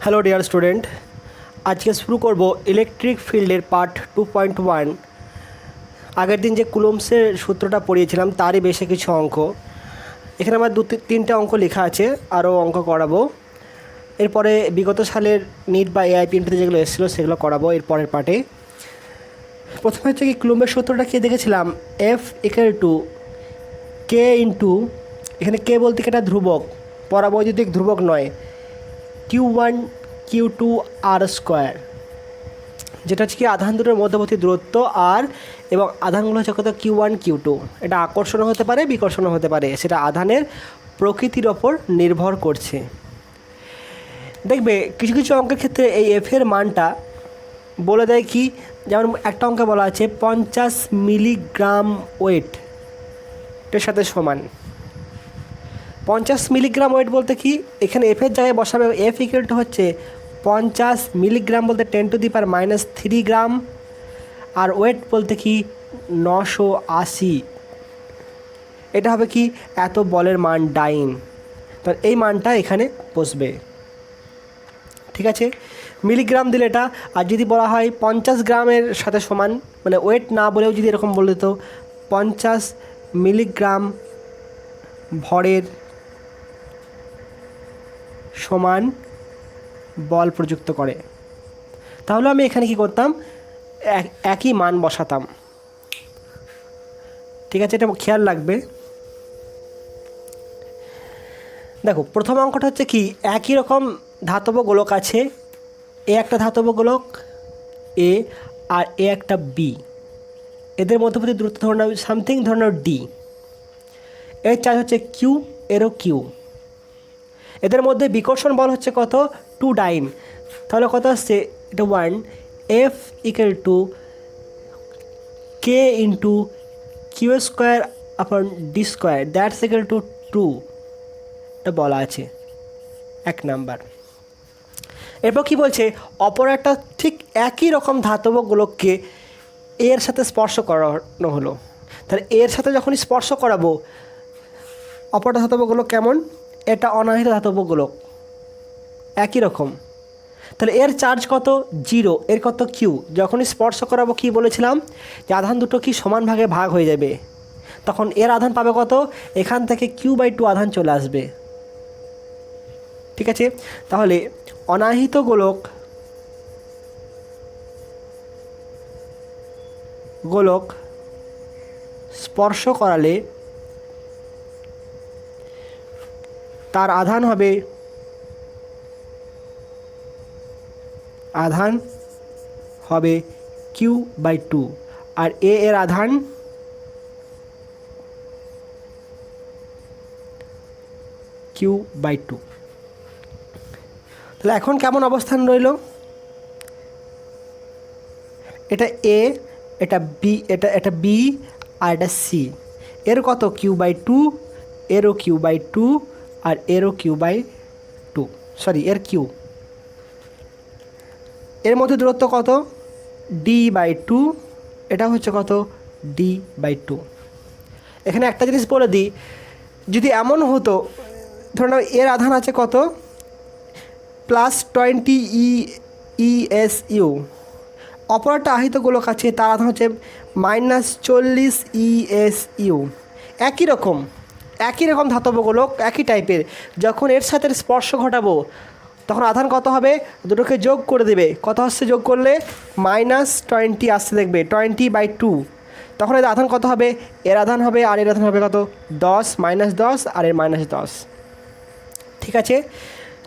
Hello dear student, আজকে শুরু করব ইলেকট্রিক ফিল্ডের পার্ট 2.1। আগের দিন যে কুলম্বসের সূত্রটা পড়িয়েছিলাম তারই বেশি কিছু অঙ্ক। এখানে আমার তিনটে অঙ্ক লেখা আছে, আরও অঙ্ক করাবো। এরপরে বিগত সালের নিট বা এআইপিএমটিতে যেগুলো এসেছিলো সেগুলো করাবো এর পরের পার্টে। প্রথমে হচ্ছে কি কুলম্বের সূত্রটা কে দেখেছিলাম, F equal to K into, এখানে কে বলতে কি এটা ধ্রুবক, পরাবৈদ্যুতিক ধ্রুবক নয়, Q1 Q2 আর স্কোয়ার, যেটা হচ্ছে কি আধান দুটোর মধ্যবর্তী দূরত্ব আর এবং আধানগুলো হচ্ছে কত Q1 Q2। এটা আকর্ষণও হতে পারে বিকর্ষণও হতে পারে, সেটা আধানের প্রকৃতির ওপর নির্ভর করছে। দেখবে কিছু কিছু অঙ্কের ক্ষেত্রে এই এফের মানটা বলে দেয় কি, যেমন একটা অঙ্কে বলা আছে 50 মিলিগ্রাম ওয়েট এর সাথে সমান। 50 মিলিগ্রাম ওয়েট বলতে কি, এখানে এফের জায়গায় বসাবে এফ ইকুয়াল টু হচ্ছে 50 মিলিগ্রাম বলতে 10⁻³ গ্রাম, আর ওয়েট বলতে কি 980। এটা হবে কি এত বলের মান ডাইন, তো এই মানটা এখানে বসবে। ঠিক আছে, মিলিগ্রাম দিলে এটা, আর যদি বলা হয় 50 গ্রামের সাথে সমান, মানে ওয়েট না বলেও যদি এরকম বলে দিত 50 মিলিগ্রাম ভরের সমান বল প্রযুক্ত করে, তাহলে আমি এখানে কি করতাম, একই মান বসাতাম। ঠিক আছে, এটা খেয়াল রাখবে। দেখো প্রথম অঙ্কটা হচ্ছে কি, একই রকম ধাতব গোলক আছে, এ একটা ধাতব গোলক এ আর এ একটা বি, এদের মধ্যবর্তী দূরত্ব ধরে নাও সামথিং, ধরে নাও ডি। এর চার্জ হচ্ছে কিউ, এরও কিউ। এদের মধ্যে বিকর্ষণ বল হচ্ছে কত 2 ডাইন, তাহলে কত আসছে এটা 1, F equal to K into Q square upon D square, that's equal to 2, এটা বলা আছে 1 নাম্বার। এরপর কি বলছে, অপর একটা ঠিক একই রকম ধাতব গোলককে এর সাথে স্পর্শ করানো হলো, তাহলে এর সাথে যখন স্পর্শ করাবো অপরটা ধাতব গোলক কেমন, এটা অনাহিত ধাতব গোলক একই রকম, তাহলে এর চার্জ কত 0, এর কত কিউ। যখন স্পর্শ করাবো কি বলেছিলাম যে আধান দুটো কি সমান ভাগে ভাগ হয়ে যাবে, তখন এর আধান পাবে কত, এখান থেকে Q/2 আধান চলে আসবে। ঠিক আছে, তাহলে অনাহিত গোলক স্পর্শ করালে তার আধান হবে Q/2, আর এর আধান Q/2। তাহলে এখন কেমন অবস্থান রইল, এটা এ, এটা বি, এটা বি আর এটা সি, এর কত Q/2, এরও Q/2 আর এরও Q/2, সরি এর কিউ। এর মধ্যে দূরত্ব কত D/2, এটা হচ্ছে কত D/2। এখানে একটা জিনিস বলে দিই, যদি এমন হতো ধরুন এর আধান আছে কত +20 ESU, অপর একটা আহিত গোলক আছে তার আধান হচ্ছে -40 ESU। একই রকম ধাতব গোলক একই টাইপের, যখন এর সাথে স্পর্শ ঘটাবো তখন আধান কত হবে, দুটোকে যোগ করে দেবে, কত আসছে যোগ করলে -20 আসছে, দেখবে 20/2, তখন এর আধান কত হবে, এর আধান হবে আর এর আধান হবে কত 10, -10 আর এর -10। ঠিক আছে,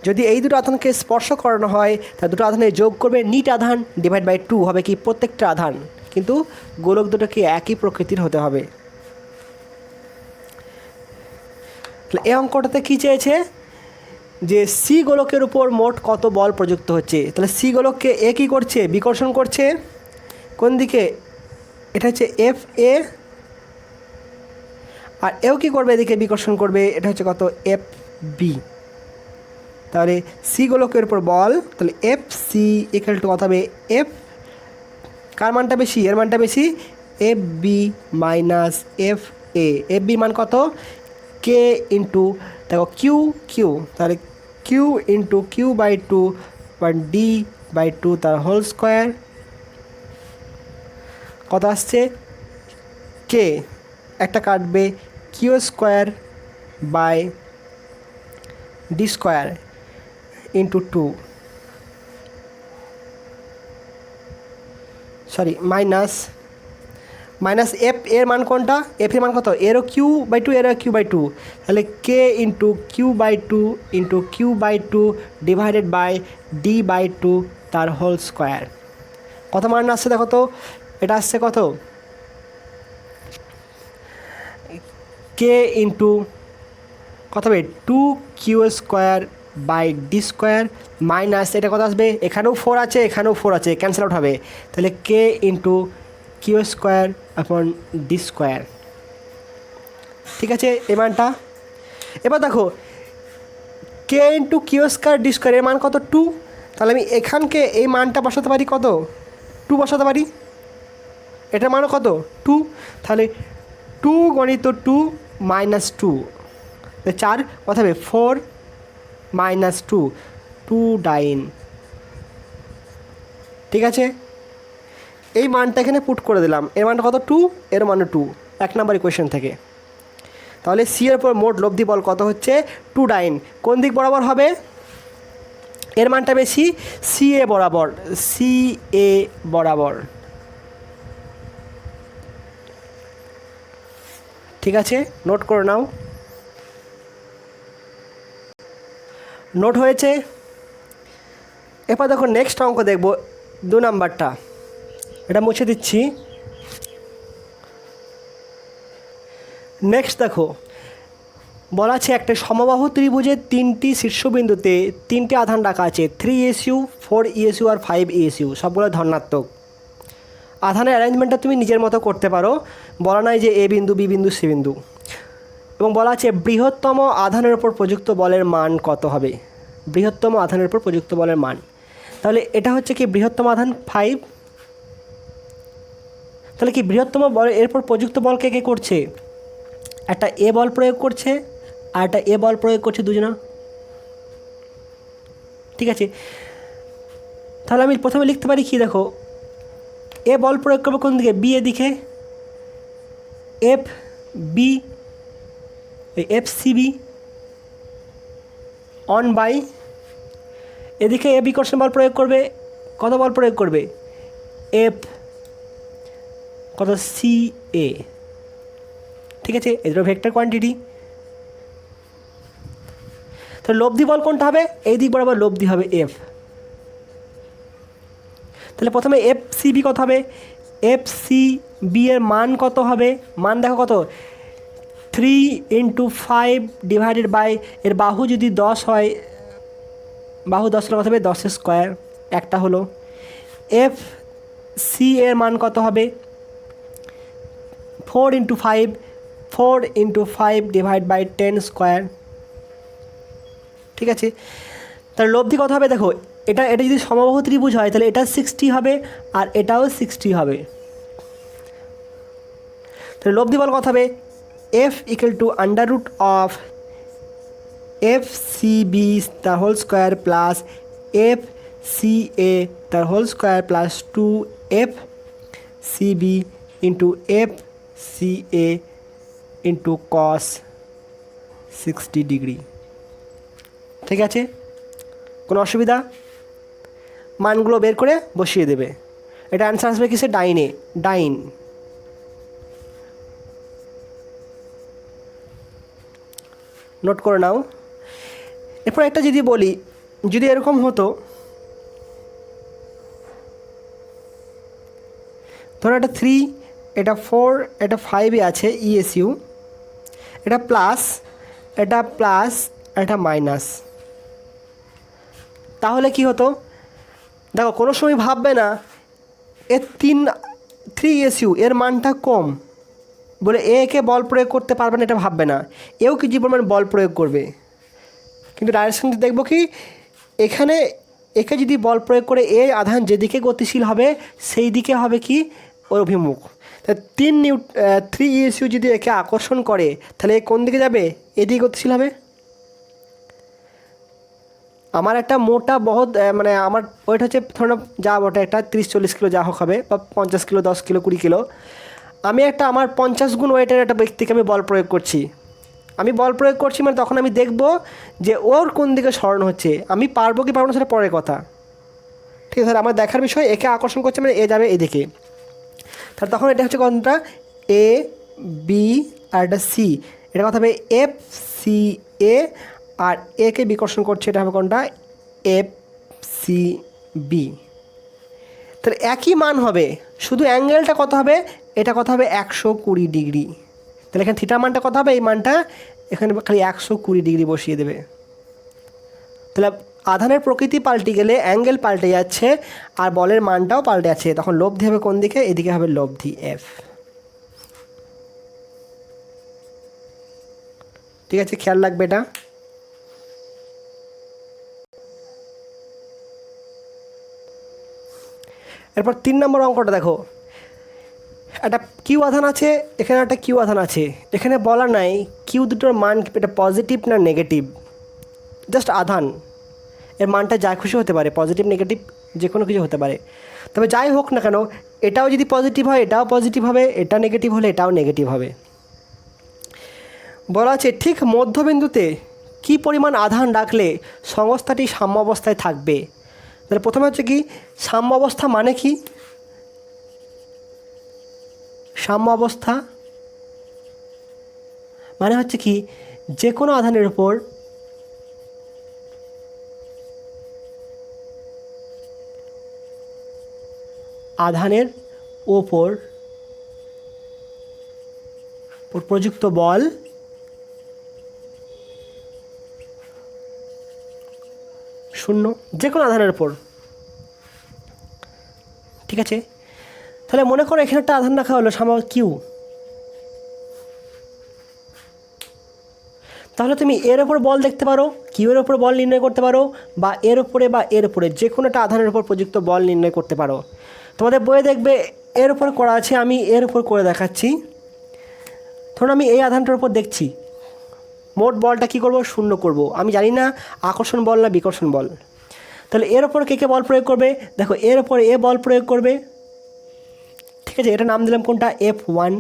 যদি এই দুটো আধানকে স্পর্শ করানো হয় তাহলে দুটো আধানে যোগ করবে নিট আধান /2 হবে কি প্রত্যেকটা আধান, কিন্তু গোলক দুটোকে একই প্রকৃতির হতে হবে। তাহলে এই অঙ্কটাতে কী চেয়েছে যে সি গোলকের উপর মোট কত বল প্রযুক্ত হচ্ছে, তাহলে সি গোলককে এ কী করছে, বিকর্ষণ করছে কোন দিকে, এটা হচ্ছে এফ এ, আর এও কী করবে এদিকে বিকর্ষণ করবে, এটা হচ্ছে কত এফ বি। তাহলে সি গোলকের উপর বল, তাহলে এফ সি ইকুয়াল টু কত হবে, এফ কার মানটা বেশি, এর মানটা বেশি, F B minus F A, F B মান কত কে ইন্টু দেখো কিউ, তাহলে Q into Q/2 D by two তার হোল স্কোয়ার কত আসছে কে একটা কাটবে Q square by D square into two sorry minus F এর মান কোনটা এফ এর মান কত এরও কিউ বাই টু এরও কিউ বাই টু তাহলে K into Q by two divided by D by two তার হোল স্কোয়ার কত মান আসছে দেখো তো এটা আসছে কত কে ইন্টু কত হবে two Q square by D square minus এটা কত আসবে এখানেও ফোর আছে এখানেও ফোর আছে ক্যান্সেল আউট হবে তাহলে K into Q square upon D square ঠিক আছে এই মানটা এবার দেখো K into Q square D square এর মান কত টু তাহলে আমি এখানকে এই মানটা বসাতে পারি কত টু বসাতে পারি এটার মানও কত টু তাহলে টু গণিত টু মাইনাস টু চার কত হবে ফোর মাইনাস টু টু ডাইন ঠিক আছে এই মানটা এখানে পুট করে দিলাম এর মানটা কত টু এর মানে টু এক নম্বর ইকুয়েশন থেকে তাহলে সি এর উপর মোট লব্ধি বল কত হচ্ছে টু ডাইন কোন দিক বরাবর হবে এর মানটা বেশি সি এ বরাবর ঠিক আছে নোট করে নাও নোট হয়েছে এরপর দেখো নেক্সট অঙ্ক দেখব 2 নাম্বারটা এটা মুছে দিচ্ছি নেক্সট দেখো বলা আছে একটা সমবাহু ত্রিভুজের 3টি শীর্ষবিন্দুতে 3টি আধান রাখা আছে 3 ESU 4 ESU আর 5 ESU সবগুলো ধনাত্মক আধানের অ্যারেঞ্জমেন্টটা তুমি নিজের মতো করতে পারো বলা নাই যে এ বিন্দু বি বিন্দু সি বিন্দু এবং বলা আছে বৃহত্তম আধানের উপর প্রযুক্ত বলের মান কত হবে বৃহত্তম আধানের উপর প্রযুক্ত বলের মান তাহলে এটা হচ্ছে কি বৃহত্তম আধান 5 তাহলে কি বৃহত্তম বল এরপর প্রযুক্ত বল কে কে করছে একটা এ বল প্রয়োগ করছে আর একটা এ বল প্রয়োগ করছে দুজনা ঠিক আছে তাহলে আমি প্রথমে লিখতে পারি কি দেখো এ বল প্রয়োগ করবো কোন দিকে বি এদিকে F B FCB on by এদিকে এ বিকর্ষণ বল প্রয়োগ করবে কত বল প্রয়োগ করবে এফ কত CA ঠিক আছে এদের ভেক্টর কোয়ান্টিটি তো লব্ধি বল কোনটা হবে এই দিক বরাবর লব্ধি হবে F তাহলে প্রথমে FCB কত হবে FCB এর মান কত হবে মান দেখো কত 3 × 5 ডিভাইডেড বাই এর বাহু যদি 10 হয় বাহু 10 হলে কত হবে 10 স্কোয়ার একটা হলো FC এর মান কত হবে 4 × 5 ডিভাইড বাই 10 স্কোয়ার ঠিক আছে তাহলে লব্ধি কত হবে দেখো এটা যদি সমবাহু ত্রিভুজ হয় তাহলে এটা 60 হবে আর এটাও 60 হবে তাহলে লব্ধি বল কত হবে F = FCB তার হোল স্কোয়ার প্লাস FCA তার whole square plus 2FCB × FCA × cos 60 degree ঠিক আছে কোনো অসুবিধা মানগুলো বের করে বসিয়ে দেবে এটা অ্যান্সার আসবে কিসে ডাইন নোট করে নাও এরপর একটা যদি বলি যদি এরকম হতো ধরো এটা 3 এটা 4 এটা 5 আছে ESU এটা প্লাস এটা মাইনাস তাহলে কি হতো দেখো কোনো সময় ভাববে না এর 3 ESU এর মানটা কম বলে একে বল প্রয়োগ করতে পারবে না এটা ভাববে না এও কিছু পরিমাণ বল প্রয়োগ করবে কিন্তু ডাইরেকশন দেখবো কি এখানে একে যদি বল প্রয়োগ করে এ আধান যেদিকে গতিশীল হবে সেই দিকে হবে কি ওর অভিমুখ তা 3 ESU যদি একে আকর্ষণ করে তাহলে কোন দিকে যাবে এদিকে গতিশীল হবে আমার একটা মোটা বহুত মানে আমার ওয়েট হচ্ছে ধরুন যা বটে একটা 30-40 কিলো যা হোক হবে, বা 50 কিলো, 10 কিলো, 20 কিলো। আমি একটা আমার 50 গুণ ওয়েটের একটা ব্যক্তিকে আমি বল প্রয়োগ করছি। আমি বল প্রয়োগ করছি মানে তখন আমি দেখব যে ওর কোন দিকে সরণ হচ্ছে। আমি পারবো কি পারবো না সেটা পরের কথা, ঠিক আছে? আমার দেখার বিষয় একে আকর্ষণ করছে মানে এ যাবে এদিকে। তাহলে তখন এটা হচ্ছে কোনটা, এ বি আর এটা সি, এটা কথা হবে এফ সি এ, আর একে বিকর্ষণ করছে এটা হবে কোনটা, এফ সি বি। তাহলে একই মান হবে, শুধু অ্যাঙ্গেলটা কত হবে, এটা কত হবে 120 ডিগ্রি। তাহলে এখানে থিটার মানটা কত হবে, এই মানটা এখানে খালি 120 ডিগ্রি বসিয়ে দেবে। তাহলে আধানের প্রকৃতি পাল্টে গেলে অ্যাঙ্গেল পাল্টে যাচ্ছে আর বলের মানটাও পাল্টে যাচ্ছে, তখন লব্ধি হবে কোন দিকে, এদিকে হবে লব্ধি এফ। ঠিক আছে, খেয়াল রাখবে এটা। এরপর 3 নম্বর অঙ্কটা দেখো, একটা কিউ আধান আছে, এখানে একটা কিউ আধান আছে। এখানে বলা নাই কিউ দুটোর মান এটা পজিটিভ না নেগেটিভ, জাস্ট আধান, এর মানটা যা খুশি হতে পারে, পজিটিভ নেগেটিভ যে কোনো কিছু হতে পারে। তবে যাই হোক না কেন, এটাও যদি পজিটিভ হয় এটাও পজিটিভ হবে, এটা নেগেটিভ হলে এটাও নেগেটিভ হবে। বলা আছে ঠিক মধ্যবিন্দুতে কি পরিমাণ আধান রাখলে সংস্থাটি সাম্য অবস্থায় থাকবে। তাহলে প্রথমে হচ্ছে কি, সাম্য অবস্থা মানে কি, সাম্য অবস্থা মানে হচ্ছে কি, যে কোনো আধানের উপর আধানের ওপর প্রযুক্ত বল শূন্য, যে কোনো আধানের উপর। ঠিক আছে, তাহলে মনে করো এখানে একটা আধান রাখা হলো সাম্য কিউ। তাহলে তুমি এর ওপর বল দেখতে পারো, কিউ এর ওপর বল নির্ণয় করতে পারো, বা এর ওপরে বা এর ওপরে যে কোনো একটা আধানের উপর প্রযুক্ত বল নির্ণয় করতে পারো। তোমাদের বইয়ে দেখবে এর ওপর করা আছে, আমি এর ওপর করে দেখাচ্ছি। ধরুন আমি এই আধানটার উপর দেখছি, মোট বলটা কী করব, শূন্য করব। আমি জানি না আকর্ষণ বল না বিকর্ষণ বল। তাহলে এর ওপর কে কে বল প্রয়োগ করবে, দেখো এর ওপর এ বল প্রয়োগ করবে। ঠিক আছে, এটা নাম দিলাম কোনটা, F1।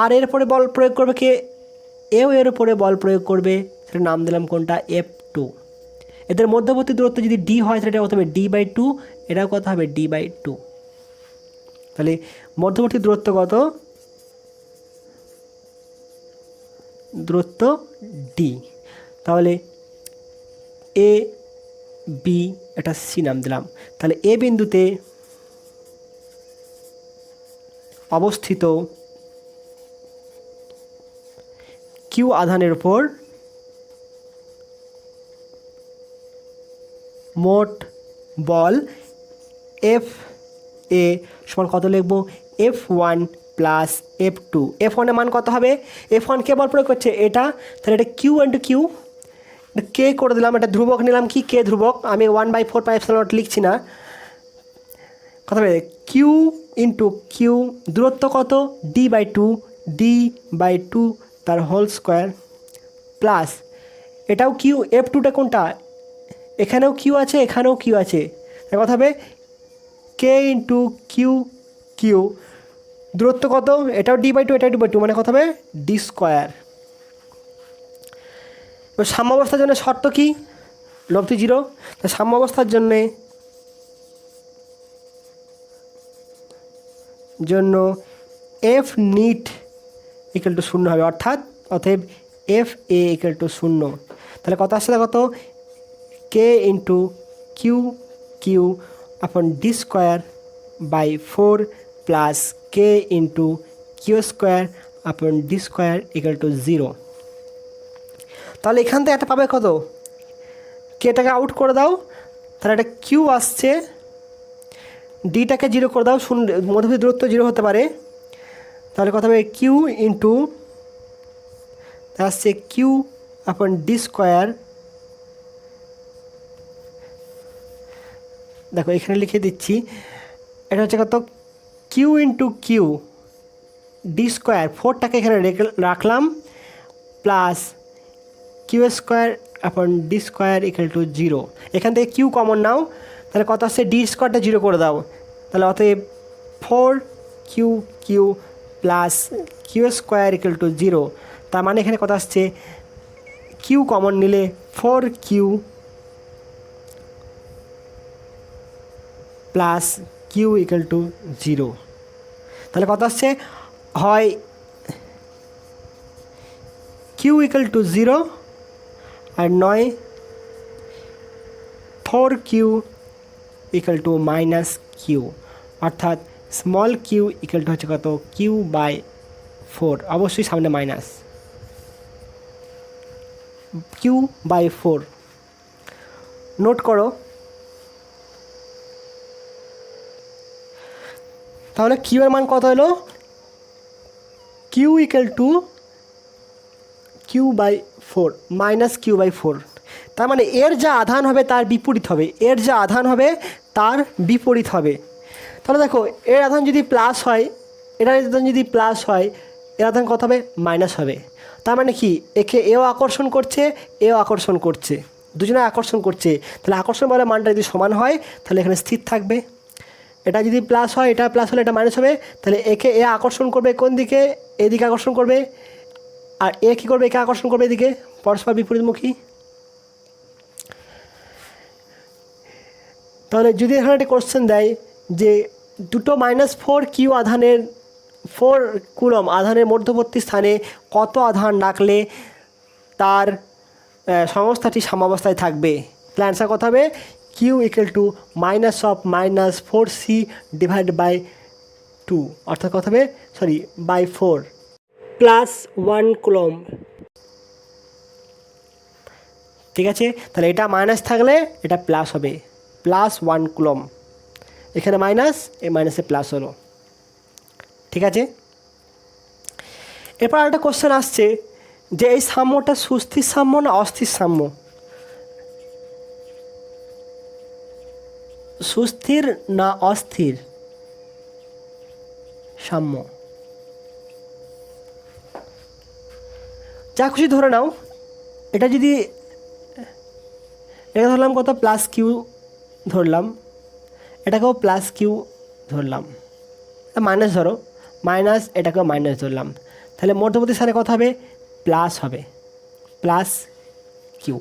আর এর উপরে বল প্রয়োগ করবে কে, এও এর উপরে বল প্রয়োগ করবে, সেটা নাম দিলাম কোনটা, F2। এদের মধ্যবর্তী দূরত্ব যদি ডি হয় সেটা কত হবে, D/2, এটাও কত হবে, D/2। তাহলে মধ্যবর্তী দূরত্ব কত, দূরত্ব ডি। তাহলে এ বি, এটা সি নাম দিলাম। তাহলে এ বিন্দুতে অবস্থিত কিউ আধানের উপর মোট বল এফ এ সমান কত লিখব, F1 প্লাস F2। F1 এর মান কত হবে, F1 কে বল প্রয়োগ করছে এটা, তাহলে এটা কিউ ইন্টু কিউ, কে করে দিলাম, এটা ধ্রুবক নিলাম, কি কে ধ্রুবক, আমি 1/4πε0 লিখছি না। কত হবে, কিউ ইন্টু কিউ, দূরত্ব কত, D/2, D/2 তার হোল স্কোয়ার, প্লাস এটাও কিউ, F2টা কোনটা, এখানেও কিউ আছে এখানেও কিউ আছে, এর কথা হবে কে ইন্টু কিউ কিউ, দূরত্ব কত, এটাও D/2 এটাও D/2, মানে কত হবে ডি স্কোয়ার। এবার সাম্য অবস্থার জন্য শর্ত কি, লব্ধি 0। তা সাম্য অবস্থার জন্য এফ নিট ইকুয়াল টু 0 হবে, অতএব এফ এ ইকুয়াল টু 0। তাহলে কত আসছে, কত, K into Q Q upon D square by 4 plus K into Q square upon D square equal to 0। তাহলে এখান থেকে একটা পাবে কত, কেটাকে আউট করে দাও, তাহলে একটা কিউ আসছে, ডিটাকে 0 করে দাও, মধ্যবর্তী দূরত্ব 0 হতে পারে। তাহলে কথা হবে কিউ ইন্টু আসছে কিউ আপন ডি স্কোয়ার, দেখো এখানে লিখে দিচ্ছি, এটা হচ্ছে কত, Q into Q D square, 4টাকে এখানে রাখলাম, plus Q square upon D square equal to 0। এখান থেকে কিউ কমন নাও, তাহলে কত আসছে, ডি স্কোয়ারটা 0 করে দাও, তাহলে অতএব 4 Q plus Q square equal to 0। তার মানে এখানে কত আসছে, কিউ কমন নিলে 4 Q plus Q equal to 0। তাহলে কত আসছে, হয় কিউ ইকুয়াল টু 0 আর নয় 4 Q equal to minus Q, অর্থাৎ স্মল কিউ ইকুয়াল টু হচ্ছে কত, কিউ বাই 4, অবশ্যই সামনে মাইনাস, কিউ বাই 4। নোট করো, তাহলে কিউ এর মান কত হলো, Q equal to Q by 4 minus Q by 4। তার মানে এর যা আধান হবে তার বিপরীত হবে, এর যা আধান হবে তার বিপরীত হবে। তাহলে দেখো, এর আধান যদি প্লাস হয়, এর আধান যদি প্লাস হয়, এর আধান কত হবে, মাইনাস হবে। তার মানে কি, একে এও আকর্ষণ করছে, এও আকর্ষণ করছে, দুজনে আকর্ষণ করছে। তাহলে আকর্ষণ বলে মানটা যদি সমান হয় তাহলে এখানে স্থির থাকবে। এটা যদি প্লাস হয়, এটা প্লাস হলে এটা মাইনাস হবে, তাহলে একে এ আকর্ষণ করবে কোন দিকে, এদিকে আকর্ষণ করবে, আর এ কী করবে, একে আকর্ষণ করবে এদিকে, পরস্পর বিপরীতমুখী। তাহলে যদি এখানে একটা কোশ্চেন দেয় যে দুটো -4 কিউ আধানের 4 কুলম আধানের মধ্যবর্তী স্থানে কত আধান রাখলে তার সংস্থাটি সাম্যাবস্থায় থাকবে, তাহলে অ্যান্সার কত হবে, Q equal to -4c divide by 2, অর্থাৎ কত হবে, বাই 4 প্লাস 1 কুলম। ঠিক আছে, তাহলে এটা মাইনাস থাকলে এটা প্লাস হবে, প্লাস 1 কুলম, এখানে মাইনাস, এই মাইনাসে প্লাস হলো। ঠিক আছে, এরপর একটা কোশ্চেন আসছে যে এই সাম্যটা সুস্থির সাম্য না অস্থির সাম্য। সুস্থির না অস্থির সাম্য, যা খুশি ধরে নাও। এটা যদি এটা ধরলাম কত, প্লাস কিউ ধরলাম, এটাকেও প্লাস কিউ ধরলাম, মাইনাস ধরো, মাইনাস এটাকেও মাইনাস ধরলাম, তাহলে মধ্যবর্তী স্থানে কত হবে, প্লাস হবে, প্লাস কিউ,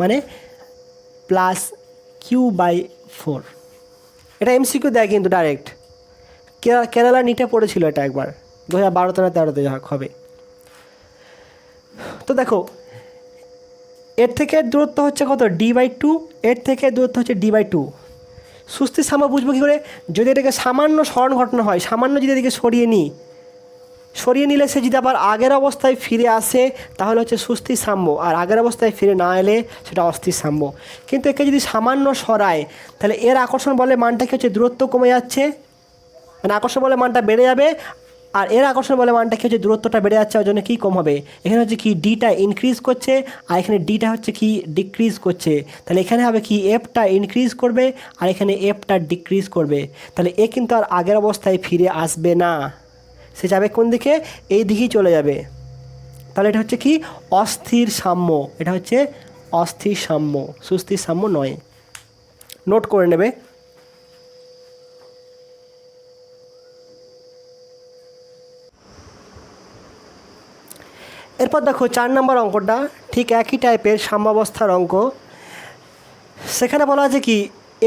মানে প্লাস কিউ বাই 4। এটা এমসিকিউ দেয় কিন্তু ডাইরেক্ট, কেরালা নিটে পড়েছিল এটা একবার, 2012 না 2013-তে হবে। তো দেখো, এর থেকে দূরত্ব হচ্ছে কত, d/2, এর থেকে দূরত্ব হচ্ছে d/2। সুস্থির সাম্য বুঝবো কী করে, যদি এটাকে সামান্য স্মরণ ঘটনা হয়, সামান্য যদি এদিকে সরিয়ে নিলে সে যদি আবার আগের অবস্থায় ফিরে আসে তাহলে হচ্ছে সুস্থির সাম্য, আর আগের অবস্থায় ফিরে না এলে সেটা অস্থির সাম্য। কিন্তু একে যদি সামান্য সরায় তাহলে এর আকর্ষণ বলে মানটা কি হচ্ছে, দূরত্ব কমে যাচ্ছে, মানে আকর্ষণ বলে মানটা বেড়ে যাবে, আর এর আকর্ষণ বলে মানটা কি হচ্ছে, দূরত্বটা বেড়ে যাচ্ছে, ওই জন্য কী কম হবে, এখানে হচ্ছে কি ডিটা ইনক্রিজ করছে, আর এখানে ডিটা হচ্ছে কি ডিক্রিজ করছে। তাহলে এখানে হবে কি, এফটা ইনক্রিজ করবে আর এখানে এফটা ডিক্রিজ করবে, তাহলে এ কিন্তু আর আগের অবস্থায় ফিরে আসবে না, সে যাবে কোন দিকে, এই দিকেই চলে যাবে। তাহলে এটা হচ্ছে কি, অস্থির সাম্য, এটা হচ্ছে অস্থির সাম্য, সুস্থির সাম্য নয়। নোট করে নেবে। এরপর দেখো 4 নম্বর অঙ্কটা ঠিক একই টাইপের সাম্যাবস্থার অঙ্ক। সেখানে বলা আছে কি,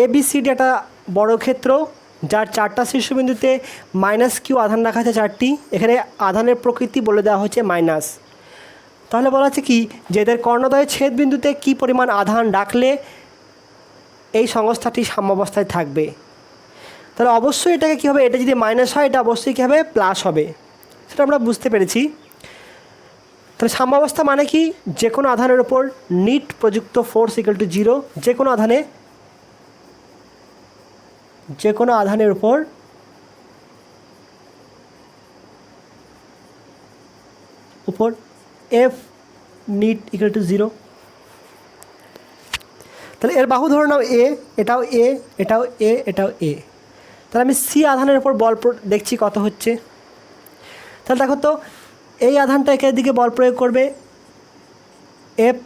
এবিসিডি একটা বড় ক্ষেত্র যার 4টা শীর্ষবিন্দুতে -কিউ আধান রাখা আছে 4টি, এখানে আধানের প্রকৃতি বলে দেওয়া হচ্ছে মাইনাস। তাহলে বলা আছে কি, যে এদের কর্ণদ্বয়ের ছেদবিন্দুতে কী পরিমাণ আধান রাখলে এই সংস্থাটি সাম্যাবস্থায় থাকবে। তাহলে অবশ্যই এটাকে কী হবে, এটা যদি মাইনাস হয় এটা অবশ্যই কী হবে, প্লাস হবে, সেটা আমরা বুঝতে পেরেছি। তাহলে সাম্যাবস্থা মানে কি, যে কোনো আধানের ওপর নিট প্রযুক্ত ফোর্স ইকুয়াল টু 0, যে কোনো আধানের উপর এফ নিট ইকুয়াল টু 0। তাহলে এর বাহু ধরে নাও এ, এটাও এ, এটাও এ, এটাও এ। তাহলে আমি সি আধানের উপর বল দেখছি কত হচ্ছে। তাহলে দেখো তো, এই আধানটা একের দিকে বল প্রয়োগ করবে, এফ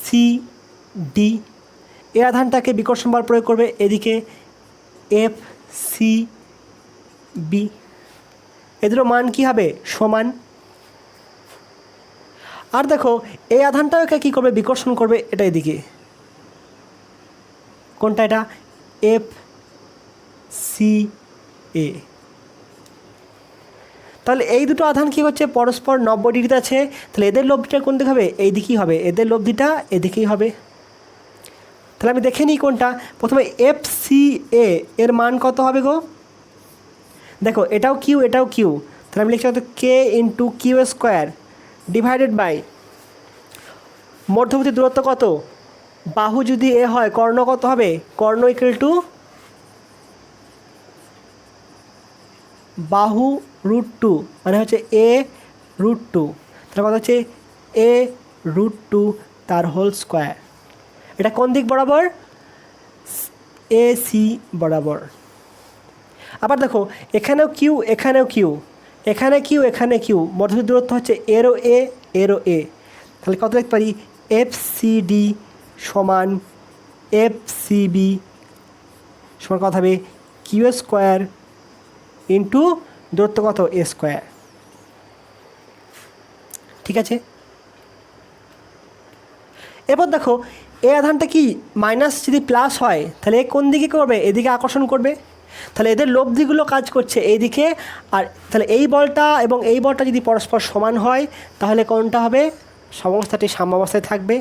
সি ডি, এই আধানটাকে বিকর্ষণ বল প্রয়োগ করবে এদিকে এফ সি বি, এদের মান কী হবে সমান। আর দেখো এই আধানটাকে কী করবে বিকর্ষণ করবে এটা এদিকে, কোনটা এটা এফ সি এ। তাহলে এই দুটো আধান কী হচ্ছে পরস্পর 90 ডিগ্রিতে আছে, তাহলে এদের লব্ধিটা কোন দিকে হবে এই দিকেই হবে, এদের লব্ধিটা এদিকেই হবে। তাহলে আমি দেখে নিই কোনটা, প্রথমে এফ সি এ এর মান কত হবে গো, দেখো এটাও কিউ এটাও কিউ, তাহলে আমি লিখছি হয়তো K into Q square divided by মধ্যবর্তী দূরত্ব কত, বাহু যদি এ হয় কর্ণ কত হবে, কর্ণ ইকুয়াল টু বাহু √2 মানে হচ্ছে a√2, তার কথা হচ্ছে a√2 তার হোল স্কোয়ার। এটা কোন দিক বরাবর, এ সি বরাবর। আবার দেখো এখানেও কিউ এখানেও কিউ, এখানে কিউ এখানে কিউ, মধ্যবর্তী দূরত্ব হচ্ছে এরও এ এরও এ, তাহলে কত লিখতে পারি এফ সি ডি সমান এফ সি বি সমান কত হবে কিউ স্কোয়ার ইন্টু দূরত্ব কত এ স্কোয়ার। ঠিক আছে, এরপর দেখো এই আধানটা কি মাইনাস যদি প্লাস হয় তাহলে এ কোন দিকে করবে, এদিকে আকর্ষণ করবে, তাহলে এদের লব্ধিগুলো কাজ করছে এইদিকে। আর তাহলে এই বলটা এবং এই বলটা যদি পরস্পর সমান হয় তাহলে কোনটা হবে, সমস্যাটি সাম্যাবস্থায় থাকবে।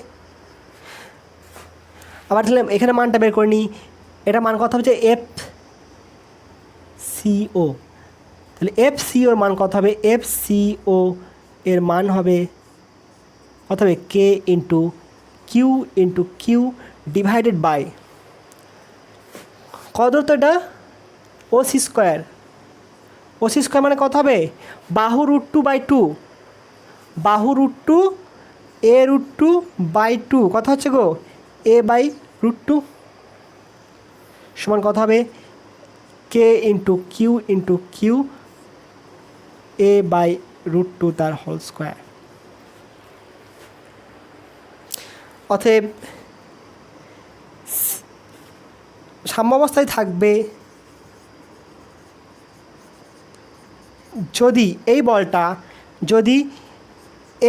আবার তাহলে এখানে মানটা বের করে নিই, এটা মান কত হচ্ছে এফ সিও, তাহলে এফ সিওর মান কত হবে, এফ সিও এর মান হবে কত হবে K into Q divided by কত দূরত্ব এটা ওসি স্কোয়ার, ওসি স্কোয়ার মানে কত হবে বাহু √2/2, বাহু √2 a√2/2 কত হচ্ছে গো a/√2 সমান কত হবে কে ইন্টু কিউ a/√2 তার হোল স্কোয়ার। অতএব সাম্যাবস্থায় থাকবে যদি এই বলটা যদি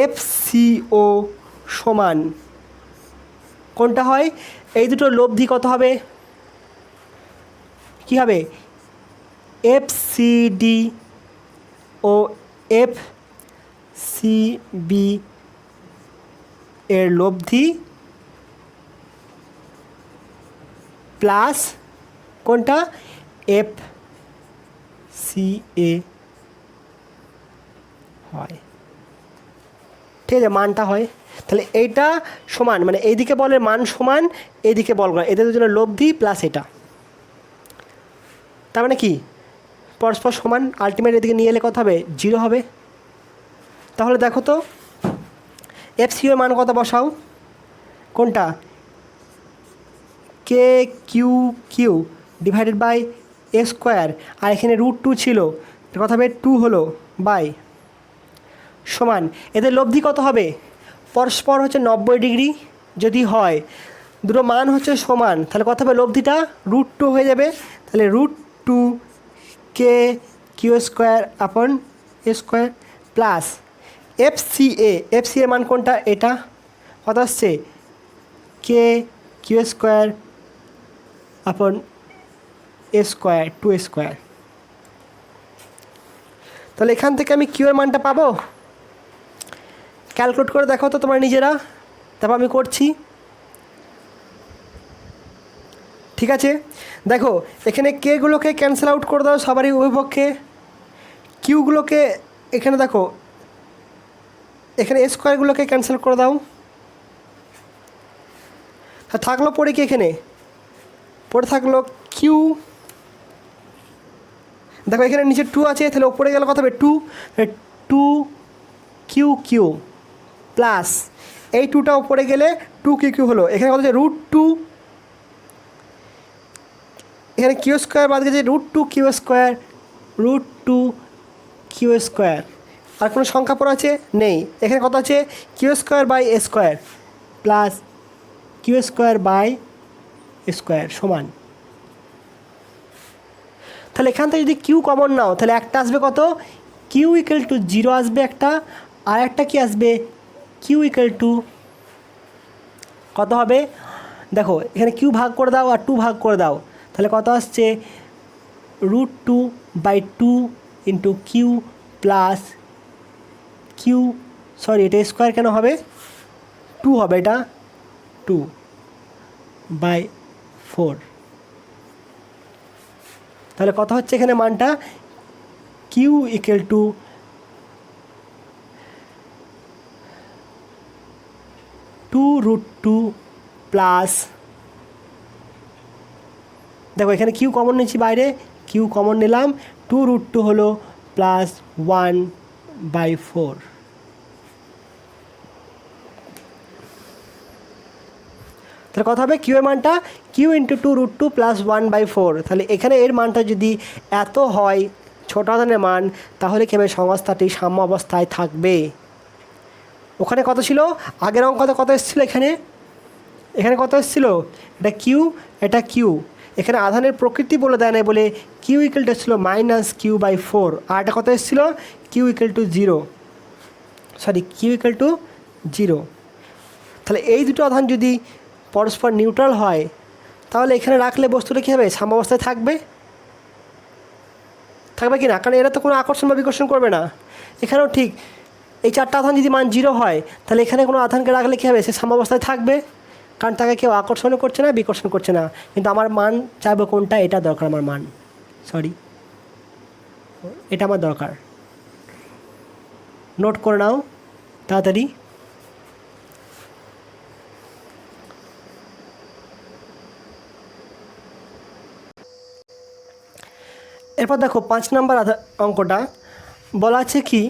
এফ সিও সমান কোনটা হয়, এই দুটো লব্ধি কত হবে কি হবে এফ সি ডি ও এফ সি বি এর লব্ধি প্লাস কোনটা এফ সি এ হয়। ঠিক আছে, মানটা হয়, তাহলে এইটা সমান মানে এইদিকে বলের মান সমান এইদিকে বলগুলো, এদের জন্য লব্ধি প্লাস এটা, তার মানে কি পরস্পর সমান, আলটিমেট এদিকে নিয়ে এলে কত হবে 0 হবে। তাহলে দেখো তো এফ সিওর মান কত বসাও, কোনটা K Q divided by A square, আর এখানে √2 ছিল কত হবে 2 হলো বাই সমান, এদের লব্ধি কত হবে পরস্পর হচ্ছে 90 ডিগ্রি যদি হয়, দুটো মান হচ্ছে সমান, তাহলে কত হবে লব্ধিটা √2 হয়ে যাবে, তাহলে √2 কে Q square upon A square plus F C এর মান কোনটা এটা কত আসছে K Q square upon A square 2 square. তাহলে এখান থেকে আমি কিউ এর মানটা পাবো, ক্যালকুলেট করে দেখো তো তোমরা নিজেরা, তারপর আমি করছি। ঠিক আছে, দেখো এখানে কেগুলোকে ক্যান্সেল আউট করে দাও সবারই উভয়পক্ষে, কিউগুলোকে এখানে দেখো এখানে স্কোয়ারগুলোকে ক্যান্সেল করে দাও, থাকলো পড়ে কি এখানে পড়ে থাকলো কিউ, দেখো এখানে নিচে 2 আছে তাহলে ওপরে গেলে কত হবে 2 কিউ প্লাস এই 2টা ওপরে গেলে 2 কিউ হলো, এখানে কত হচ্ছে √2, এখানে কিউ স্কোয়ার বাদ গেছে √2 কিউ স্কোয়ার, আর কোনো সংখ্যা পড়ে আছে নেই, এখানে কত আছে Q square by A square plus Q square by square সমান, তাহলে এখান থেকে যদি কিউ কমন নাও তাহলে একটা আসবে কত, কিউ ইকুয়াল টু 0 আসবে একটা, আর একটা কি আসবে, কিউ ইকুয়াল টু কত হবে, দেখো এখানে কিউ ভাগ করে দাও আর 2 ভাগ করে দাও, তাহলে কত আসছে √2/2 into Q plus Q, sorry এটা স্কোয়ার কেন হবে, 2 হবে, এটা 2/4, তাহলে কত হচ্ছে এখানে মানটা, কিউ ইকুয়াল টু 2√2 প্লাস, দেখো এখানে কিউ কমন নিচ্ছি বাইরে, কিউ কমন নিলাম, 2√2 হলো প্লাস 1/4, তাহলে কত হবে কিউ এর মানটা, কিউ ইন্টু 2√2 প্লাস 1/4, তাহলে এখানে এর মানটা যদি এত হয় ছোট আধানের মান, তাহলে কি হবে, সংস্থাটি সাম্য অবস্থায় থাকবে। ওখানে কত ছিল, আগের অঙ্কতে কত এসেছিলো, এখানে কত এসেছিলো, এটা কিউ, এটা কিউ, এখানে আধানের প্রকৃতি বলে দেয় না বলে কিউ ইকুয়াল টু ছিল -q/4, আর এটা কত এসেছিলো, Q equal to 0, sorry Q equal to 0, তাহলে এই দুটো আধান যদি পরস্পর নিউট্রাল হয় তাহলে এখানে রাখলে বস্তুটা কী হবে, সাম্যাবস্থায় থাকবে কি না, কারণ এরা তো কোনো আকর্ষণ বা বিকর্ষণ করবে না। এখানেও ঠিক এই চারটা আধান যদি মান 0 হয় তাহলে এখানে কোনো আধানকে রাখলে কী হবে, সে সাম্যাবস্থায় থাকবে, কারণ তাকে কেউ আকর্ষণও করছে না বিকর্ষণ করছে না, কিন্তু আমার মান চাইবো কোনটা, এটা দরকার আমার মান, সরি এটা আমার দরকার, নোট করে নাও তাড়াতাড়ি। এরপর দেখো 5 নম্বর অঙ্কটা বলা আছে কি,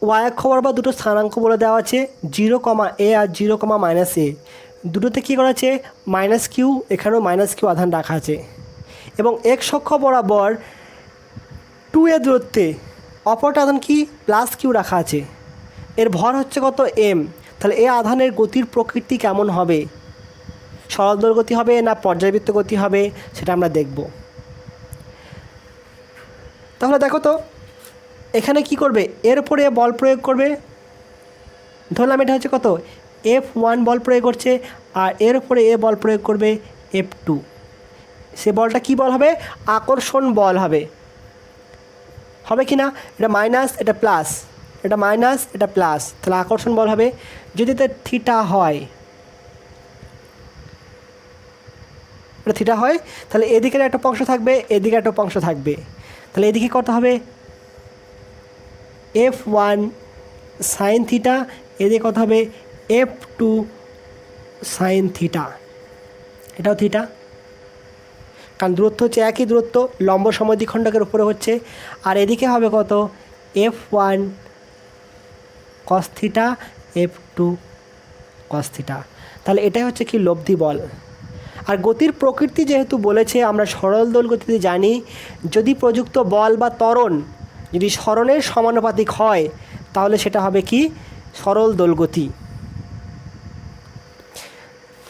ওয়াই অক্ষ বরাবর দুটো স্থানাঙ্ক বলে দেওয়া আছে 0, a আর 0, -a, দুটোতে কী করা আছে, -q, এখানেও -q আধান রাখা আছে, এবং x অক্ষ বরাবর 2a দূরত্বে অপরটা আধান কি +q রাখা আছে, এর ভর হচ্ছে কত m, তাহলে এ আধানের গতির প্রকৃতি কেমন হবে, সরল দোল গতি হবে না পর্যায়বৃত্ত গতি হবে, সেটা আমরা দেখব। তাহলে দেখো তো এখানে কি করবে, এর উপরে বল প্রয়োগ করবে, ধরলাম এটা হচ্ছে কত F1 বল প্রয়োগ করছে, আর এর উপরে এ বল প্রয়োগ করবে F2, সে বলটা কি বল হবে, আকর্ষণ বল হবে কি না, এটা মাইনাস এটা প্লাস, এটা মাইনাস এটা প্লাস, তাহলে আকর্ষণ বল হবে, যদি এটা থিটা হয়, এটা থিটা হয় তাহলে এদিকের একটা অংশ থাকবে এদিকে একটা অংশ থাকবে, তাহলে এদিকে কত হবে F1 সাইন থিটা, এদিকে কত হবে F2 সাইন থিটা, এটাও থিটা, কারণ দূরত্ব হচ্ছে একই দূরত্ব, লম্ব সমদ্বিখণ্ডকের উপরে হচ্ছে, আর এদিকে হবে কত F1 cos theta, F2 cos theta, তাহলে এটাই হচ্ছে কি লব্ধি বল। আর গতির প্রকৃতি যেহেতু বলেছে, আমরা সরল দোল গতিতে জানি, যদি প্রযুক্ত বল বা ত্বরণ যদি সরণের সমানুপাতিক হয় তাহলে সেটা হবে কি সরল দোল গতি।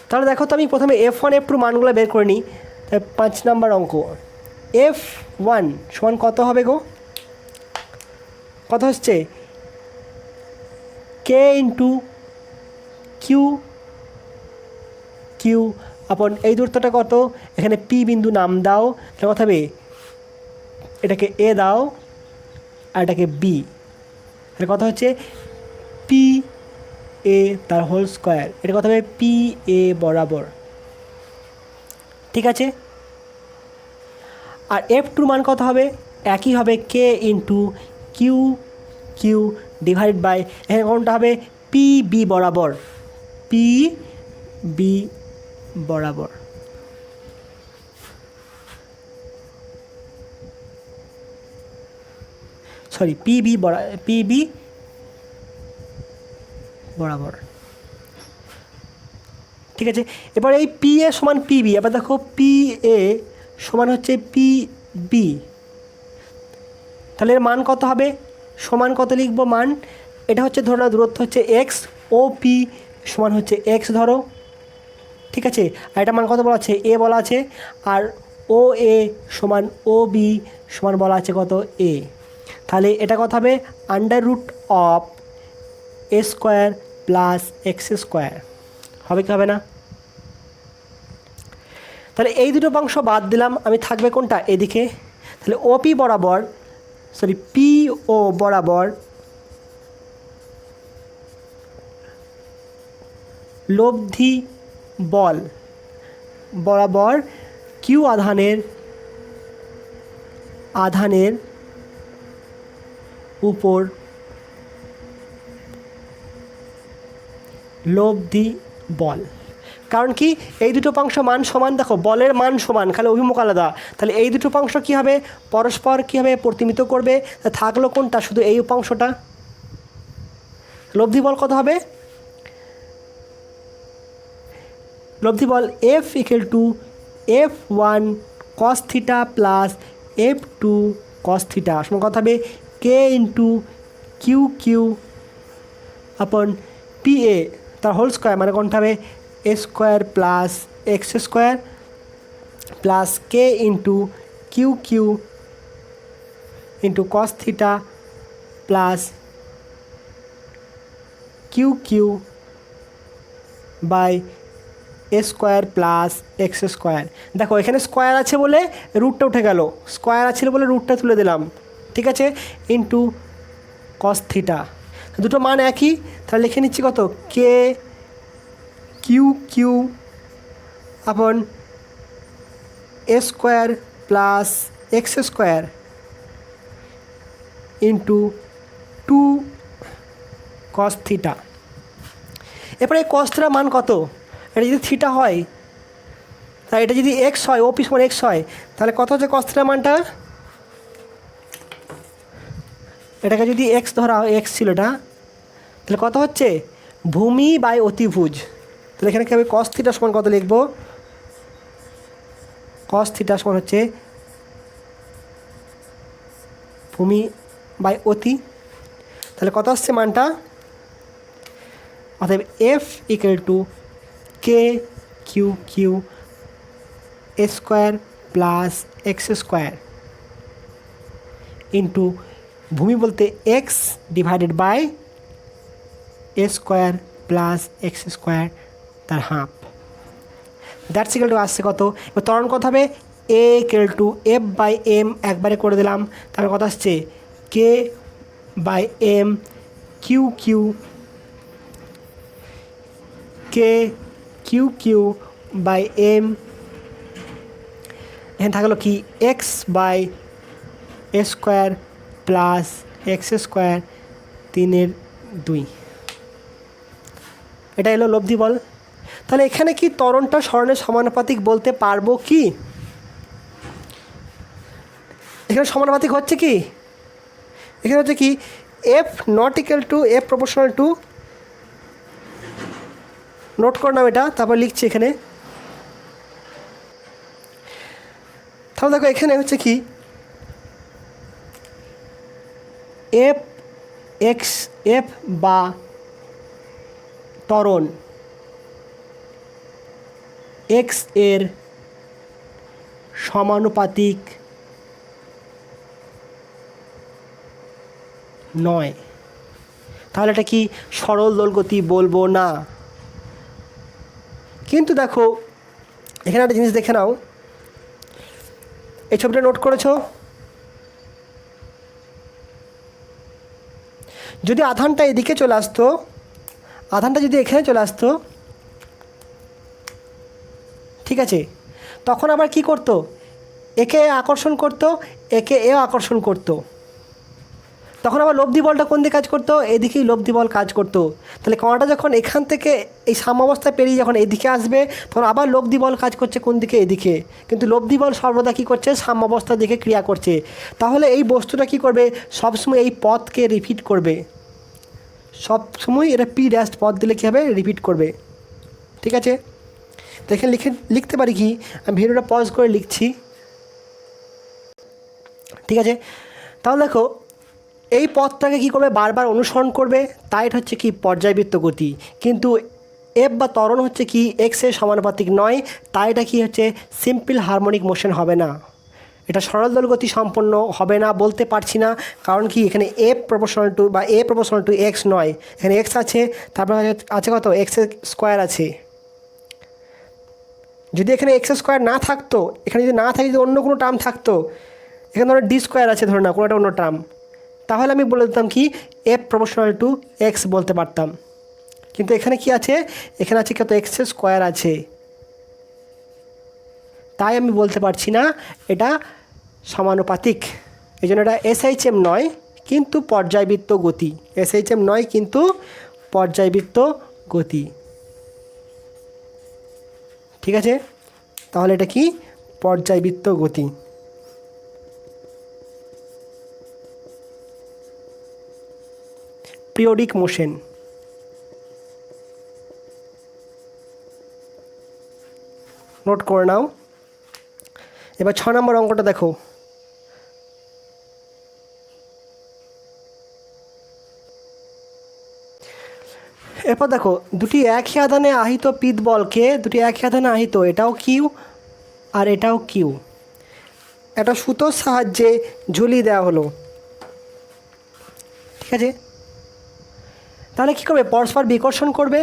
তাহলে দেখো তো আমি প্রথমে F1 F2 মানগুলো বের করে নিই। 5 নম্বর অঙ্ক, F1 সমান কত হবে গো, কত হচ্ছে K ইন্টু কিউ আপন এই দূরত্বটা কত, এখানে P বিন্দু নাম দাও, তাহলে কত হবে, এটাকে A দাও আর এটাকে B, তাহলে কত হচ্ছে PA তার হোল স্কোয়ার, এটা কত হবে PA বরাবর, ঠিক আছে। আর F2 মান কত হবে, একই হবে K into Q divide by, এখানে কোনটা হবে PB বরাবর, PB বরাবর, সরি PB বরাবর, ঠিক আছে। এবার এই PA সমান PB, এবার দেখো PA সমান হচ্ছে PB, তাহলে এর মান কত হবে, সমান কত লিখবো মান, এটা হচ্ছে ধরো দূরত্ব হচ্ছে X, OP সমান হচ্ছে এক্স ধরো, ঠিক আছে, আর এটা মান কত বলা আছে, এ বলা আছে, আর ও এ সমান ও বি সমান বলা আছে কত, এ। তাহলে এটা কত হবে, under root of A square plus X square, হবে কি হবে না? তাহলে এই দুটো অংশ বাদ দিলাম, আমি থাকবে কোনটা, এদিকে। তাহলে ওপি বরাবর, সরি পি ও বরাবর লব্ধি বল বরাবর কিউ আধানের উপর লব্ধি বল। কারণ কি, এই দুটো অংশ মান সমান, দেখো বলের মান সমান, খালি অভিমুখ আলাদা। তাহলে এই দুটো অংশ কী হবে, পরস্পর কী হবে, প্রতিমিত করবে। থাকলো কোনটা, শুধু এই উপাংশটা। লব্ধি বল কত হবে, লব্ধি বল F equal to F1 cos theta plus F2 cos theta সমান কত হবে, K into Q Q upon P A তার হোল স্কোয়ার, মানে কোনটা হবে A square plus X square plus K into Q Q into cos theta plus Q Q by A square plus X square. দেখো এখানে square আছে বলে রুটটা উঠে গেল, স্কোয়ার আছে বলে রুটটা তুলে দিলাম, ঠিক আছে, ইন্টু কস থিটা। দুটো মান একই, তাহলে লিখে নিচ্ছি কত, কে Q Q upon A square plus X square into 2 cos theta. এরপরে কস থিটার মান কত, এটা যদি থিটা হয়, তাহলে এটা যদি এক্স হয়, ও পি সমান এক্স হয়, তাহলে কত হচ্ছে কস থিটার মানটা, এটাকে যদি এক্স ধরা হয়, এক্স ছিল এটা, তাহলে কত হচ্ছে ভূমি বাই অতিভুজ। তাহলে এখানে কি হবে, কস থিটা সমান কত লিখব, কস থিটা সমান হচ্ছে ভূমি বাই অতি। তাহলে কত আসছে মানটা, অতএব F equal to K Q Q A square plus X square into ভূমি বলতে X divided by A square plus X square তার হাফ, দ্যাটস ইকুয়াল টু আসছে কত। এবার ত্বরণ কত হবে, A equal to F by M একবারে করে দিলাম, তাহলে কত আসছে K by M Q Q K Q Q by M, এখানে থাকলো কি X by A square plus X square 3/2, এটা এলো লব্ধি বল। তাহলে এখানে কি ত্বরণটা সরণের সমানুপাতিক বলতে পারবো কি, এখানে সমানুপাতিক হচ্ছে কি, এখানে হচ্ছে কি F not equal to F proportional to, note করলাম এটা, তারপর লিখছি এখানে। তাহলে দেখো এখানে হচ্ছে কি এফ এক্স এফ বা ত্বরণ এক্স এর সমানুপাতিক নয়, তাহলে এটা কি সরল দোলগতি বলবো না। কিন্তু দেখো এখানে একটা জিনিস দেখে নাও, এই ছবিটা নোট করেছো, যদি আধানটা এদিকে চলে আসতো, আধানটা যদি এখানে চলে আসতো, ঠিক আছে, তখন আবার কি করতো, একে আকর্ষণ করতো, একে এও আকর্ষণ করতো, তখন আবার লব্ধি বলটা কোন দিকে কাজ করতো, এদিকেই লব্ধি বল কাজ করতো। তাহলে কণাটা যখন এখান থেকে এই সাম্যাবস্থা পেরিয়ে যখন এদিকে আসবে, তখন আবার লব্ধি বল কাজ করছে কোন দিকে, এদিকে। কিন্তু লব্ধি বল সর্বদা কী করছে, সাম্যাবস্থার দিকে ক্রিয়া করছে। তাহলে এই বস্তুটা কী করবে, সবসময় এই পথকে রিপিট করবে, সবসময় এটা পি ড্যাশ পথ দিলে কী হবে, রিপিট করবে, ঠিক আছে। তো এখানে লিখতে পারি কি, আমি ভিডিওটা পজ করে লিখছি, ঠিক আছে। তাহলে দেখো এই পথটাকে কী করবে, বারবার অনুসরণ করবে, তাই এটা হচ্ছে কি পর্যায়বৃত্ত গতি। কিন্তু এফ বা ত্বরণ হচ্ছে কি এক্সের সমানুপাতিক নয়, তাই এটা কি হচ্ছে সিম্পল হারমোনিক মোশন হবে না, এটা সরল দোল গতি সম্পন্ন হবে না বলতে পারছি না। কারণ কি এখানে এফ প্রপোর্শনাল টু বা এ প্রপোর্শনাল টু এক্স নয়, এখানে এক্স আছে, তারপর আছে কত এক্স স্কোয়ার আছে। যদি এখানে এক্স স্কোয়ার না থাকতো, এখানে যদি না থাকে, যদি অন্য কোনো টার্ম থাকতো, এখানে ধরো ডি স্কোয়ার আছে ধরে না কোনো একটা অন্য টার্ম, তাহলে আমি বলে দিতাম কি এফ প্রপোর্শনাল টু এক্স বলতে পারতাম। কিন্তু এখানে কি আছে, এখানে আছে কত এক্স স্কোয়ার আছে, তাই আমি বলতে পারছি না এটা সমানুপাতিক। এই জন্য এটা এসএইচএম নয় কিন্তু পর্যায়বৃত্ত গতি, এসএইচএম নয় কিন্তু পর্যায়বৃত্ত গতি। ঠিক আছে, তাহলে এটা কি পর্যায়বৃত্ত গতি। পিরিয়ডিক মোশন, নোট করে নাও। এবার 6 নম্বর অঙ্কটা দেখো। এরপর দেখো দুটি একই আধানে আহিত পিত বলকে, দুটি একই আধানে আহিত, এটাও কিউ আর এটাও কিউ, একটা সুতোর সাহায্যে ঝুলিয়ে দেওয়া হলো। ঠিক আছে, তাহলে কী করবে, পরস্পর বিকর্ষণ করবে,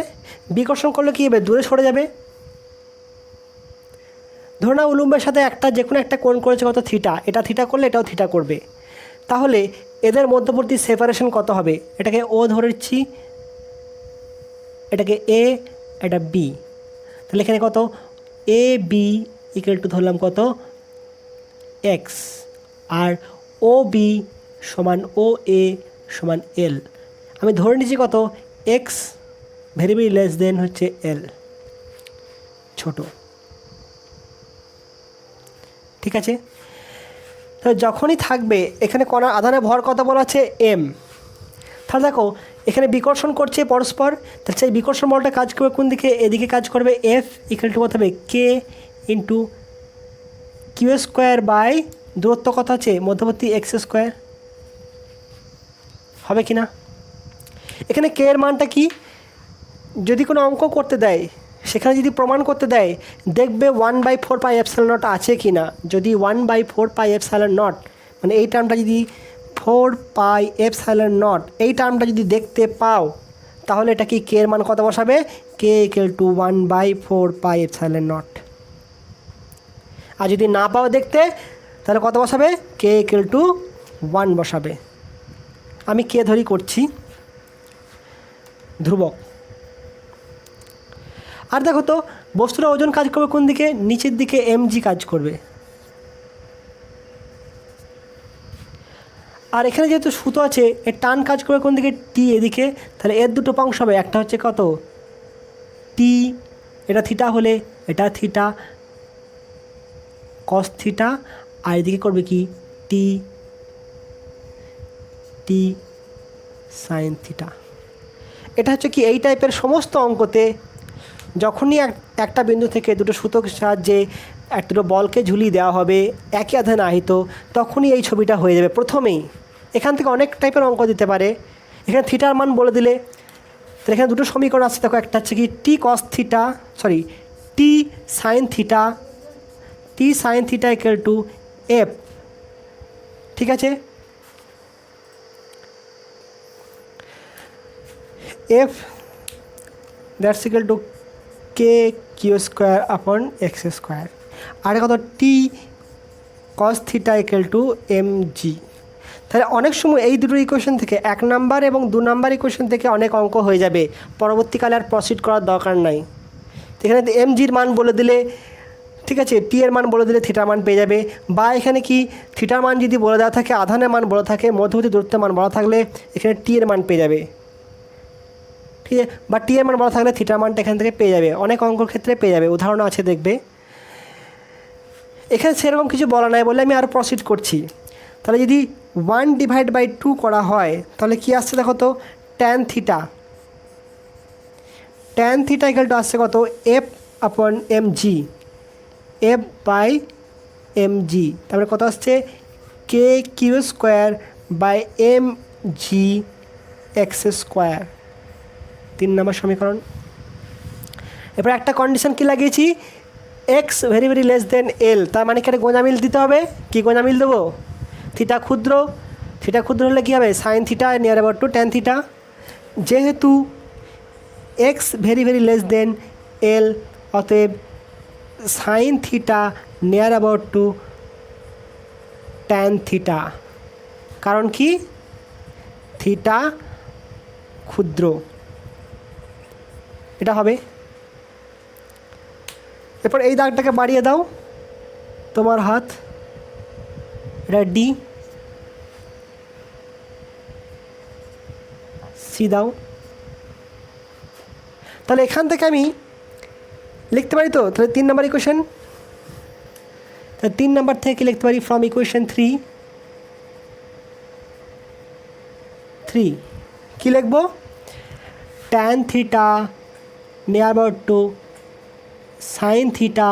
বিকর্ষণ করলে কী হবে, দূরে সরে যাবে। ধরো না উলম্বের সাথে একটা যে কোনো একটা কোণ করেছে কত থিটা, এটা থিটা করলে এটাও থিটা করবে, তাহলে এদের মধ্যবর্তী সেপারেশন কত হবে, এটাকে ও ধরেছি, এটাকে এ, এটা বি, তাহলে এখানে কত এ বি ইকুয়াল টু ধরলাম কত এক্স, আর ও বি সমান ও এ সমান এল। আমি ধরে নিচ্ছি কত এক্স ভেরি ভেরি লেস দেন হচ্ছে এল, ছোট। ঠিক আছে, তো যখনই থাকবে এখানে কণার আধানের ভর কত বলা আছে এম, তাহলে দেখো এখানে বিকর্ষণ করছে পরস্পর, তাহলে সেই বিকর্ষণ বলটা কাজ করবে কোন দিকে, এদিকে কাজ করবে, এফ ইকুয়াল টু কত হবে K into Q square by দূরত্ব কত আছে মধ্যবর্তী এক্স স্কোয়ার, হবে কি না। এখানে কে এর মানটা কি, যদি কোনো অঙ্ক করতে দেয় সেখানে যদি প্রমাণ করতে দেয় দেখবে 1/4 পাই এপসাইলন নট আছে কি না, যদি 1/4 পাই এপসাইলন নট মানে এই টার্মটা যদি 4 পাই এপসাইলন নট এই টার্মটা যদি দেখতে পাও, তাহলে এটা কি কে এর মান কত বসাবে, K equal to 1/4 pi epsilon naught. আর যদি না পাও দেখতে, তাহলে কত বসাবে, কে ইকুয়াল টু 1 বসাবে। আমি কে ধরি করছি ধ্রুবক। আর দেখো তো বস্তুর ওজন কাজ করবে কোন দিকে, নিচের দিকে এমজি কাজ করবে। আর এখানে যেহেতু সুতো আছে এর টান কাজ করবে কোন দিকে, টি এদিকে, তাহলে এর দুটো অংশ হবে, একটা হচ্ছে কত টি, এটা থিটা হলে এটা থিটা কস থিটা, আর এদিকে করবে কি টি টি সাইন থিটা। এটা হচ্ছে কি এই টাইপের সমস্ত অঙ্কতে যখনই একটা বিন্দু থেকে দুটো সুতোর সাহায্যে দুটো বলকে ঝুলিয়ে দেওয়া হবে একই আধানে আহিত, তখনই এই ছবিটা হয়ে যাবে প্রথমেই। এখান থেকে অনেক টাইপের অঙ্ক দিতে পারে, এখানে থিটার মান বলে দিলে, তাহলে এখানে দুটো সমীকরণ আসছে দেখো, একটা হচ্ছে কি T cos theta, sorry T sine theta, T sine theta equal to F. ঠিক আছে, F that's equal to K Q square upon X square, আর কত T cos theta equal to M G. তাহলে অনেক সময় এই দুটো ইকুয়েশন থেকে 1 নাম্বার এবং 2 নাম্বার ইকুয়েশন থেকে অনেক অঙ্ক হয়ে যাবে, পরবর্তীকালে আর প্রসিড করার দরকার নাই। এখানে এম জির মান বলে দিলে, ঠিক আছে, টি এর মান বলে দিলে থিটার মান পেয়ে যাবে, বা এখানে কি থিটার মান যদি বলে দেওয়া থাকে, আধানের মান বলা থাকে, মধ্যবর্তী দূরত্বের মান বলা থাকলে এখানে টি এর মান পেয়ে যাবে। ঠিক আছে, বা টি এর মান বলা থাকলে থিটার মানটা এখান থেকে পেয়ে যাবে, অনেক অঙ্কর ক্ষেত্রে পেয়ে যাবে, উদাহরণ আছে দেখবে। এখানে সেরকম কিছু বলা নাই বলে আমি আরও প্রসিড করছি। তাহলে যদি 1/2 করা হয় তাহলে কি আসছে দেখো তো, tan theta, tan theta equal to আসছে কত F upon M G, F by M G, তারপরে কত আসছে K Q square by M G X square, 3 number সমীকরণ। এরপর একটা কন্ডিশন কি লাগিয়েছি, X very very less than L, তার মানে কি একটা গোঁজামিল দিতে হবে। কি গোঁজামিল দেবো, থিটা ক্ষুদ্র, থিটা ক্ষুদ্র হলে কী হবে sine theta near about to tan theta. যেহেতু X very very less than L, অতএব sine theta near about to tan theta, কারণ কি থিটা ক্ষুদ্র, এটা হবে। এরপর এই দাগটাকে বাড়িয়ে দাও তোমার হাত, এটা ডি, সি দাও। তাহলে এখান থেকে আমি লিখতে পারি তো, তাহলে 3 নম্বর ইকুয়েশন, তাহলে 3 নম্বর থেকে লিখতে পারি ফ্রম ইকুয়েশন 3 কী লিখবো, tan theta near about to sine theta,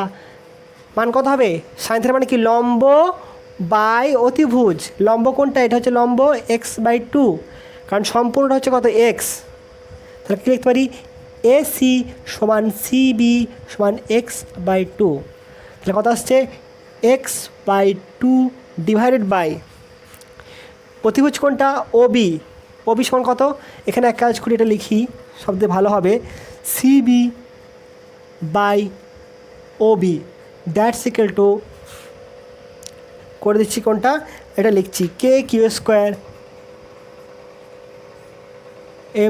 মান কত হবে, সাইন থিটা মানে কি লম্ব বাই অতিভুজ, লম্ব কোনটা, এটা হচ্ছে লম্ব x/2, কারণ সম্পূর্ণটা হচ্ছে কত এক্স, তাহলে কী লিখতে পারি AC সমান CB সমান x/2, তাহলে কত আসছে x/2 ডিভাইডেড বাই অতিভুজ কোনটা OB, OB সমান কত, এখানে এক কাজ করি এটা লিখি সবথেকে ভালো হবে, CB/OB দ্যাটস ইকুয়াল টু, করে দিচ্ছি কোনটা, এটা লিখছি KQ²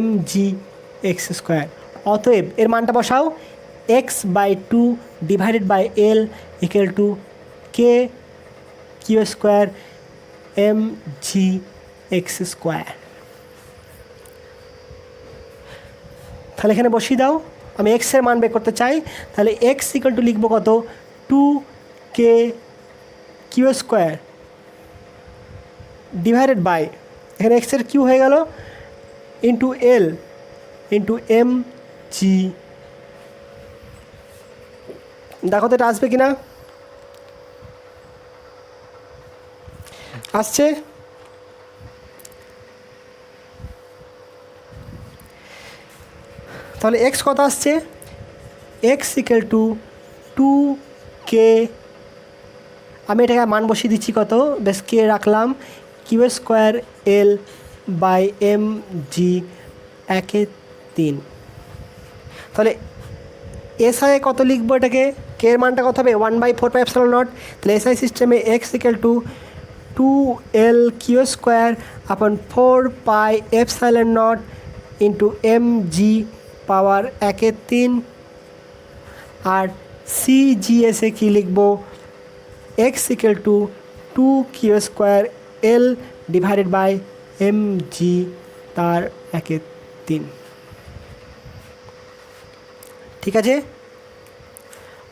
mgx², অতএব এর মানটা বসাও x/2 divided by L equal to KQ² mgx²। তাহলে এখানে বসিয়ে দাও, আমি এক্সের মান বের করতে চাই, তাহলে এক্স ইকুয়াল টু লিখবো কত 2KQ² ডিভাইডেড বাই, এখানে এক্সের কিউ হয়ে গেল ইন্টু এল ইন্টু mg, দেখো তো এটা আসবে কি না, আসছে। তাহলে এক্স কত আসছে, এক্স ইকুয়াল টু 2k, আমি এটাকে মান বসিয়ে দিচ্ছি কত, বেশ কে রাখলাম Q² L বাই mg 1/3, তাহলে SI কত লিখবো এটাকে, কে এর মানটা কত হবে 1/4πε0, তাহলে SI সিস্টেমে x ইকুয়াল টু 2LQ² আপন 4πε0 ইন্টু mg পাওয়ার 1/3, আর CGS-এ কী লিখবো x equal to 2Q² L divided by mg তার 1/3। ঠিক আছে,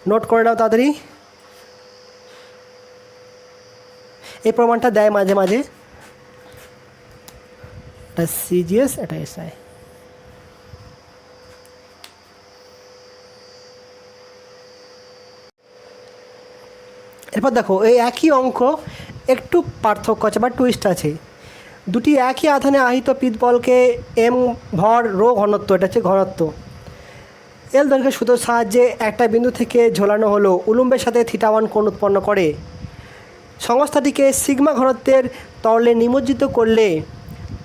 নোট করে নাও তাড়াতাড়ি, এই প্রমাণটা দেয় মাঝে মাঝে, এটা CGS এটা SI। এরপর দেখো এই একই অঙ্ক একটু পার্থক্য আছে বা টুইস্ট আছে, দুটি একই আধানে আহিত পিতবলকে m ভর রো ঘনত্ব, এটা হচ্ছে ঘনত্ব, এল দৈর্ঘ্যের সুতোর সাহায্যে একটা বিন্দু থেকে ঝোলানো হলো, উলম্বের সাথে θ1 কোণ উৎপন্ন করে, সংস্থাটিকে সিগমা ঘনত্বের তরলে নিমজ্জিত করলে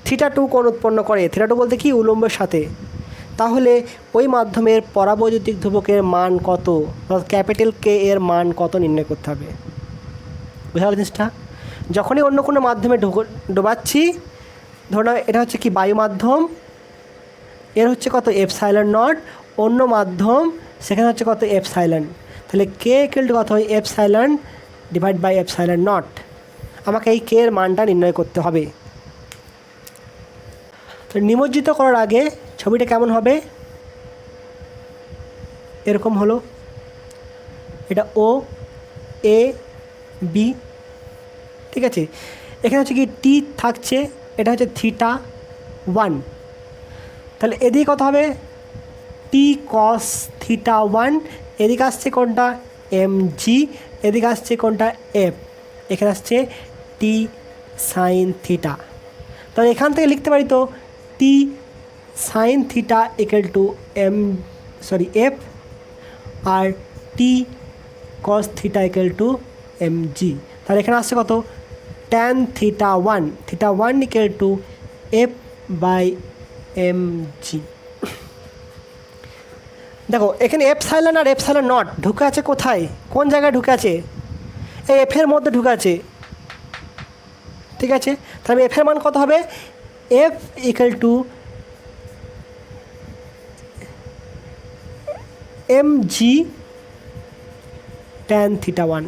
θ2 কোণ উৎপন্ন করে, θ2 বলতে কি উলম্বের সাথে, তাহলে ওই মাধ্যমের পরাবৈদ্যুতিক ধ্রুবকের মান কত, ক্যাপিটাল K এর মান কত নির্ণয় করতে হবে। বুঝা গেল জিনিসটা, যখনই অন্য কোনো মাধ্যমে ডোবাচ্ছি, ধরুন এটা হচ্ছে কি বায়ু মাধ্যম, এর হচ্ছে কত ε0, অন্য মাধ্যম সেখানে হচ্ছে কত ε, তাহলে K ইকুয়াল টু কত হয় ε ডিভাইড বাই ε0, আমাকে এই K এর মানটা নির্ণয় করতে হবে। তো নিমজ্জিত করার আগে ছবিটা কেমন হবে, এরকম হলো, এটা O A B, ঠিক আছে, এখানে হচ্ছে কি T থাকছে, এটা হচ্ছে θ1, তাহলে এদিকে কত হবে T cos θ1, এদিকে আসছে কোনটা mg, এদিকে আসছে কোনটা f, এখানে আসছে T sin θ, তাহলে এখান থেকে লিখতে পারি তো T sin θ equal to f আর T cos theta equal to M G. তাহলে এখানে আসছে কত, tan theta one equal to F by M G. দেখো এখানে এপসাইলন আর এপসাইলন নট ঢুকে আছে কোথায়, কোন জায়গায় ঢুকে আছে, এই এফের মধ্যে ঢুকে আছে, ঠিক আছে। তাহলে এফের মান কত হবে, F equal to M G tan theta one.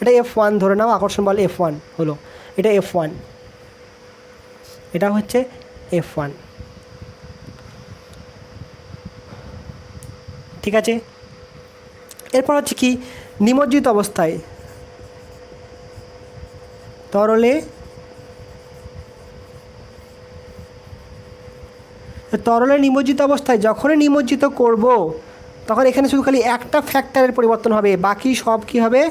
এটা F1 ধরে নাও, আকর্ষণ বল F1 হলো, এটা F1, এটা হচ্ছে F1, ঠিক আছে। এরপর হচ্ছে কি, নিমজ্জিত অবস্থায় তরলে নিমজ্জিত অবস্থায় যখনই নিমজ্জিত করব তখন এখানে শুধু খালি একটা ফ্যাক্টরের পরিবর্তন হবে, বাকি সব কি হবে,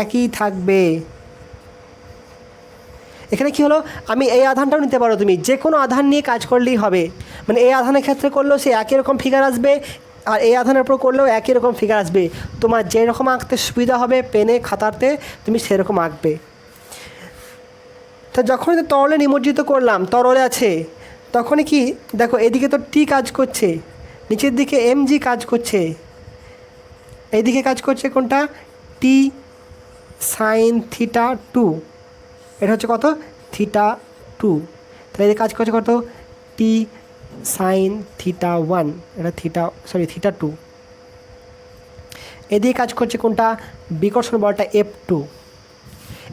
একই থাকবে। এখানে কি হলো, আমি এই আধানটাও নিতে পারো, তুমি যে কোনো আধান নিয়ে কাজ করলেই হবে, মানে এই আধানের ক্ষেত্রে করলেও সে একই রকম ফিগার আসবে, আর এই আধানের উপর করলেও একই রকম ফিগার আসবে। তোমার যেরকম আঁকতে সুবিধা হবে পেনে খাতাতে তুমি সেরকম আঁকবে। তো যখন তরলে নিমজ্জিত করলাম, তরলে আছে, তখনই কি দেখো এদিকে তো টি কাজ করছে, নিচের দিকে এম জি কাজ করছে, এইদিকে কাজ করছে কোনটা, টি সাইন থিটা টু, এটা হচ্ছে কত, থিটা টু। তাহলে এদিকে কাজ করছে কত, টি সাইন থিটা ওয়ান, এটা থিটা টু। এদিকে কাজ করছে কোনটা, বিকর্ষণ বলটা F2।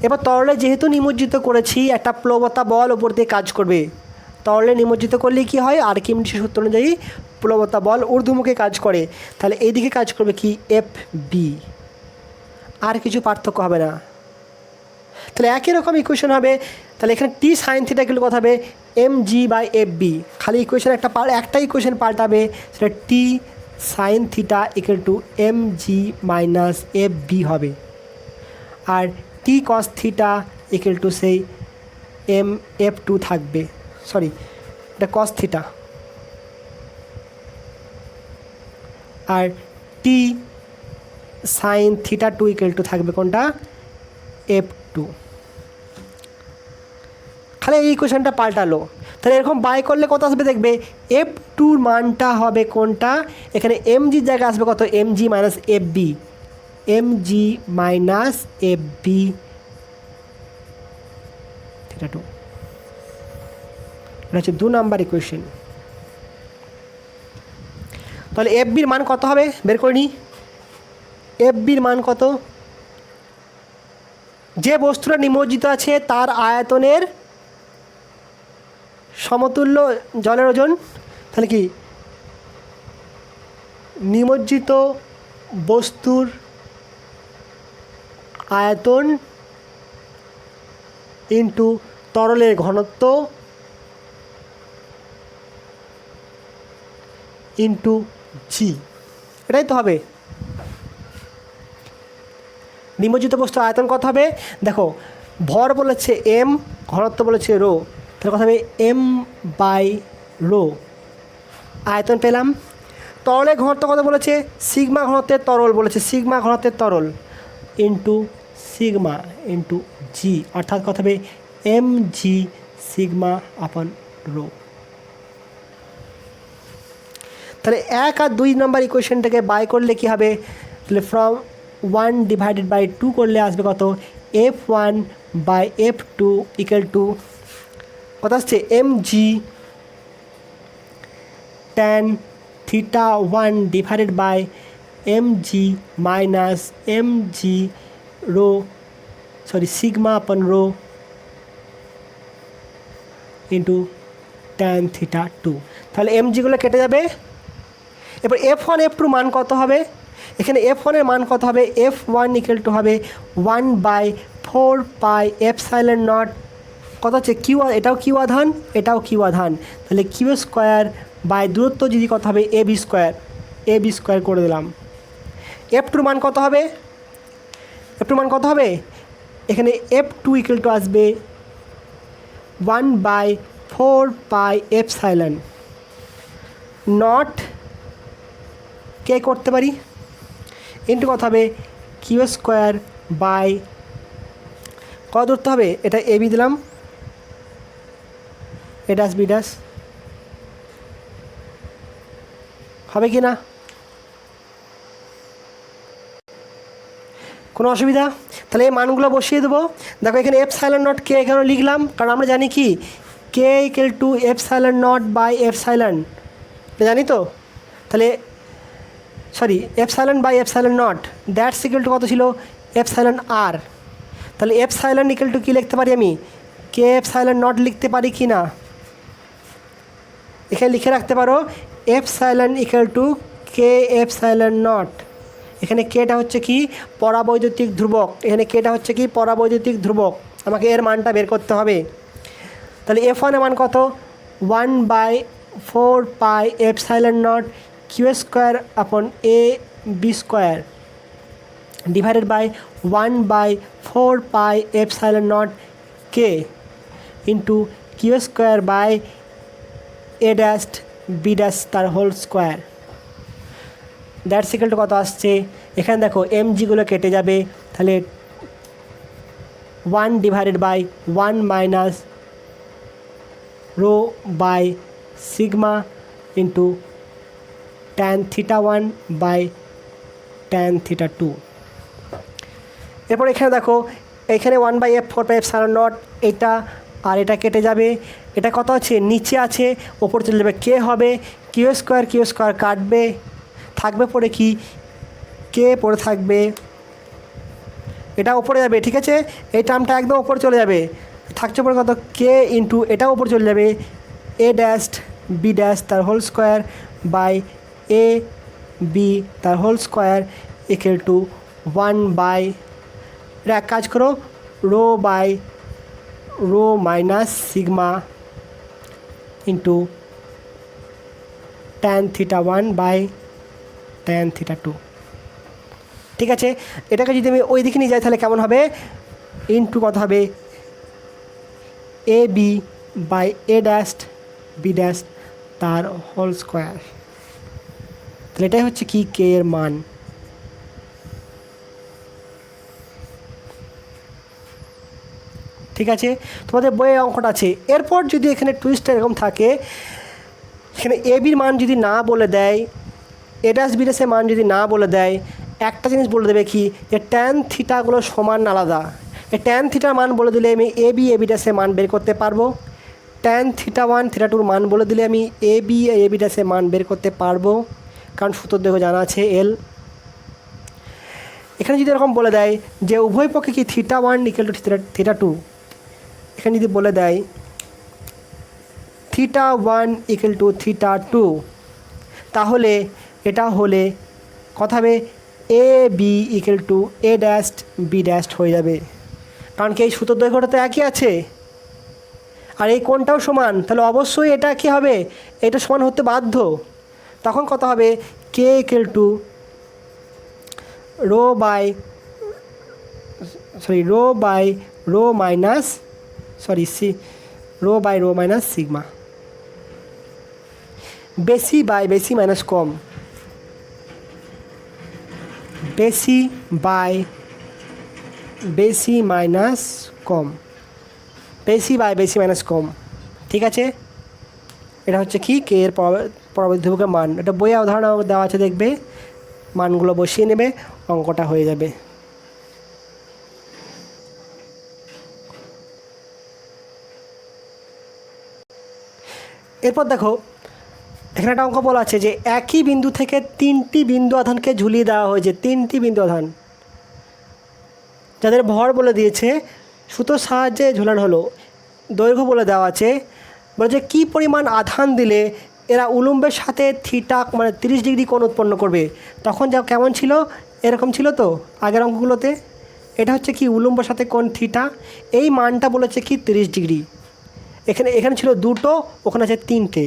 এবার তরলে যেহেতু নিমজ্জিত করেছি, একটা প্লবতা বল ওপর দিয়ে কাজ করবে। তরলে নিমজ্জিত করলে কি হয়, আর্কিমিডিসের সূত্র অনুযায়ী প্লবতা বল ঊর্ধ্বমুখে কাজ করে, তাহলে এইদিকে কাজ করবে কি, FB, আর কিছু পার্থক্য হবে না। তাহলে একই রকম ইকুয়েশন হবে। তাহলে এখানে টি সাইন থিটা কিলো কথা হবে M G by F B, খালি ইকুয়েশন একটা ইকুয়েশন পাল্টাবে, সেটা T sine theta equal to M G minus F B হবে, আর T cos theta equal to সেই এম এফ টু থাকবে, সরি এটা কস থিটা, আর T sine theta two equal to থাকবে কোনটা, F2। খালি এই ইকুয়েশনটা পাল্টালো। তাহলে এরকম বাই করলে কত আসবে দেখবে, F2-র মানটা হবে কোনটা, এখানে এম জির জায়গায় আসবে কত, M G minus F B, M G minus F B theta two. এটা হচ্ছে 2 নাম্বার ইকুয়েশন। তাহলে এফ বির মান কত হবে বের করে নিই। এফ বির মান কত, যে বস্তুটা নিমজ্জিত আছে তার আয়তনের সমতুল্য জলের ওজন। তাহলে কি, নিমজ্জিত বস্তুর আয়তন ইন্টু তরলের ঘনত্ব ইন্টু জি, এটাই তো হবে। নিমজ্জিত বস্তুর আয়তন কত হবে, দেখো ভর বলেছে এম, ঘনত্ব বলেছে রো, তাহলে কথা হবে এম বাই রো, আয়তন পেলাম। তরলের ঘনত্ব কত বলেছে, সিগমা ঘনত্বের তরল বলেছে, সিগমা ঘনত্বের তরল ইন্টু সিগমা ইন্টু জি, অর্থাৎ কত হবে এম জি সিগমা আপন রো। তাহলে 1 আর 2 নম্বর ইকুয়েশনটাকে বাই করলে কি হবে, তাহলে ফ্রম 1 ডিভাইডেড বাই 2 করলে আসবে কত, F1 by F2 equal to কত আসছে, M G tan theta one divided by M G minus M G rho, sorry sigma upon rho into tan theta two. তাহলে এম জিগুলো কেটে যাবে। এবার F1 F2 মান কত হবে, এখানে F1 এর মান কত হবে, F1 ইকুয়াল টু হবে 1/4 পাই এপসাইলন নট, কত হচ্ছে কিউ, এটাও কিউ আধান এটাও কিউ আধান, তাহলে কিউ স্কোয়ার বাই দূরত্ব যদি কত হবে এ বি স্কোয়ার করে দিলাম। F2 মান কত হবে, F2 মান কত হবে, এখানে F2 ইকুয়াল টু আসবে 1/4 পাই এপসাইলন নট কে করতে পারি, ইন্টু কত হবে কিউ স্কোয়ার বাই কত ধরতে হবে, এটা এ বি দিলাম, এ ড্যাশ বি ড্যাশ, হবে কি না, কোনো অসুবিধা? তাহলে এই মানগুলো বসিয়ে দেবো। দেখো এখানে এপসাইলন নট কে এখানে লিখলাম, কারণ আমরা জানি কি K equal to epsilon not by epsilon, এটা জানি তো। তাহলে sorry epsilon by epsilon not, that's equal to কত ছিল এপসাইলন আর। তাহলে এপসাইলন ইকুয়াল টু কী লিখতে পারি আমি, কে এপসাইলন নট লিখতে পারি কি না, এখানে লিখে রাখতে পারো epsilon equal to K epsilon not. এখানে কেটা হচ্ছে কি পরাবৈদ্যুতিক ধ্রুবক, এখানে কেটা হচ্ছে কি পরাবৈদ্যুতিক ধ্রুবক, আমাকে এর মানটা বের করতে হবে। তাহলে F1 এর মান কত 1/4 epsilon not Q square upon A B square divided by 1/4 epsilon not K into Q square by A dash B dash তার whole square. That's equal to কত আসছে, এখানে দেখো এমজিগুলো কেটে যাবে, তাহলে 1 divided by 1 minus rho by sigma into tan theta 1 by tan theta 2। এরপর এখানে দেখো এখানে 1/4 নট, এটা আর এটা কেটে যাবে, এটা কত আছে নিচে আছে, ওপর চলে যাবে কে হবে, কিউ স্কোয়ার কাটবে, থাকবে পড়ে কি কে পড়ে থাকবে, এটা ওপরে যাবে, ঠিক আছে, এই টার্মটা একদম ওপরে চলে যাবে, থাকছে পড়ে কত কে ইন্টু এটা ওপর চলে যাবে এ ড্যাশ বি ড্যাশ তার whole square by A B তার হোল স্কোয়ার ইকুয়াল টু 1 এটা এক কাজ করো row by rho minus sigma into tan theta 1 by tan theta 2। ঠিক আছে, এটাকে যদি আমি ওই দিকে নিয়ে যাই তাহলে কেমন হবে, ইন্টু কত হবে A B by A dash B dash তার হোল স্কোয়ার। তাহলে এটাই হচ্ছে কি কে এর মান। ঠিক আছে, তোমাদের বইয়ে অঙ্কটা আছে। এরপর যদি এখানে টুইস্টটা এরকম থাকে, এখানে এ বির মান যদি না বলে দেয়, এ ড্যাশ বি ড্যাশের মান যদি না বলে দেয়, একটা জিনিস বলে দেবে কি যে ট্যান থিটাগুলো সমান আলাদা। এই ট্যান থিটার মান বলে দিলে আমি এ বি ড্যাশের মান বের করতে পারবো, ট্যান থিটা 1 থিটা 2 মান বলে দিলে আমি এ বি ড্যাশের মান বের করতে পারবো, কারণ সূত্র দেখো জানা আছে এল। এখানে যদি এরকম বলে দেয় যে উভয় পক্ষে কি থিটা 1 ইকুয়াল টু থিটা 2, এখানে যদি বলে দেয় থিটা 1 ইকুয়াল টু থিটা 2, তাহলে এটা হলে কথা হবে A B equal to A dash B dash হয়ে যাবে, কারণ কি এই সূত্র দৈর্ঘ্যটা তো একই আছে আর এই কোণটাও সমান, তাহলে অবশ্যই এটা কি হবে, এটা সমান হতে বাধ্য। তখন কত হবে K equal to rho by rho minus sigma, বেশি বাই বেশি মাইনাস কম, বেশি বাই বেশি মাইনাস কম, বেশি বাই বেশি মাইনাস কম। ঠিক আছে, এটা হচ্ছে কি কে এর পরবর্তী ধ্রুবকের মান। এটা বইয়ে উদাহরণ দেওয়া আছে, দেখবে মানগুলো বসিয়ে নেবে, অঙ্কটা হয়ে যাবে। এরপর দেখো এখানে একটা অঙ্ক বলা আছে যে একই বিন্দু থেকে 3টি বিন্দু আধানকে ঝুলিয়ে দেওয়া হয়েছে, 3টি বিন্দু আধান যাদের ভর বলে দিয়েছে, সুতোর সাহায্যে ঝোলানো হলো, দৈর্ঘ্য বলে দেওয়া আছে, বলে যে কী পরিমাণ আধান দিলে এরা উলম্বের সাথে থিটা মানে 30 ডিগ্রি কোণ উৎপন্ন করবে। তখন যা কেমন ছিল, এরকম ছিল তো আগের অঙ্কগুলোতে, এটা হচ্ছে কি উলম্বের সাথে কোণ থিটা, এই মানটা বলেছে কি 30 ডিগ্রি। এখানে ছিল 2টো, ওখানে আছে 3টে,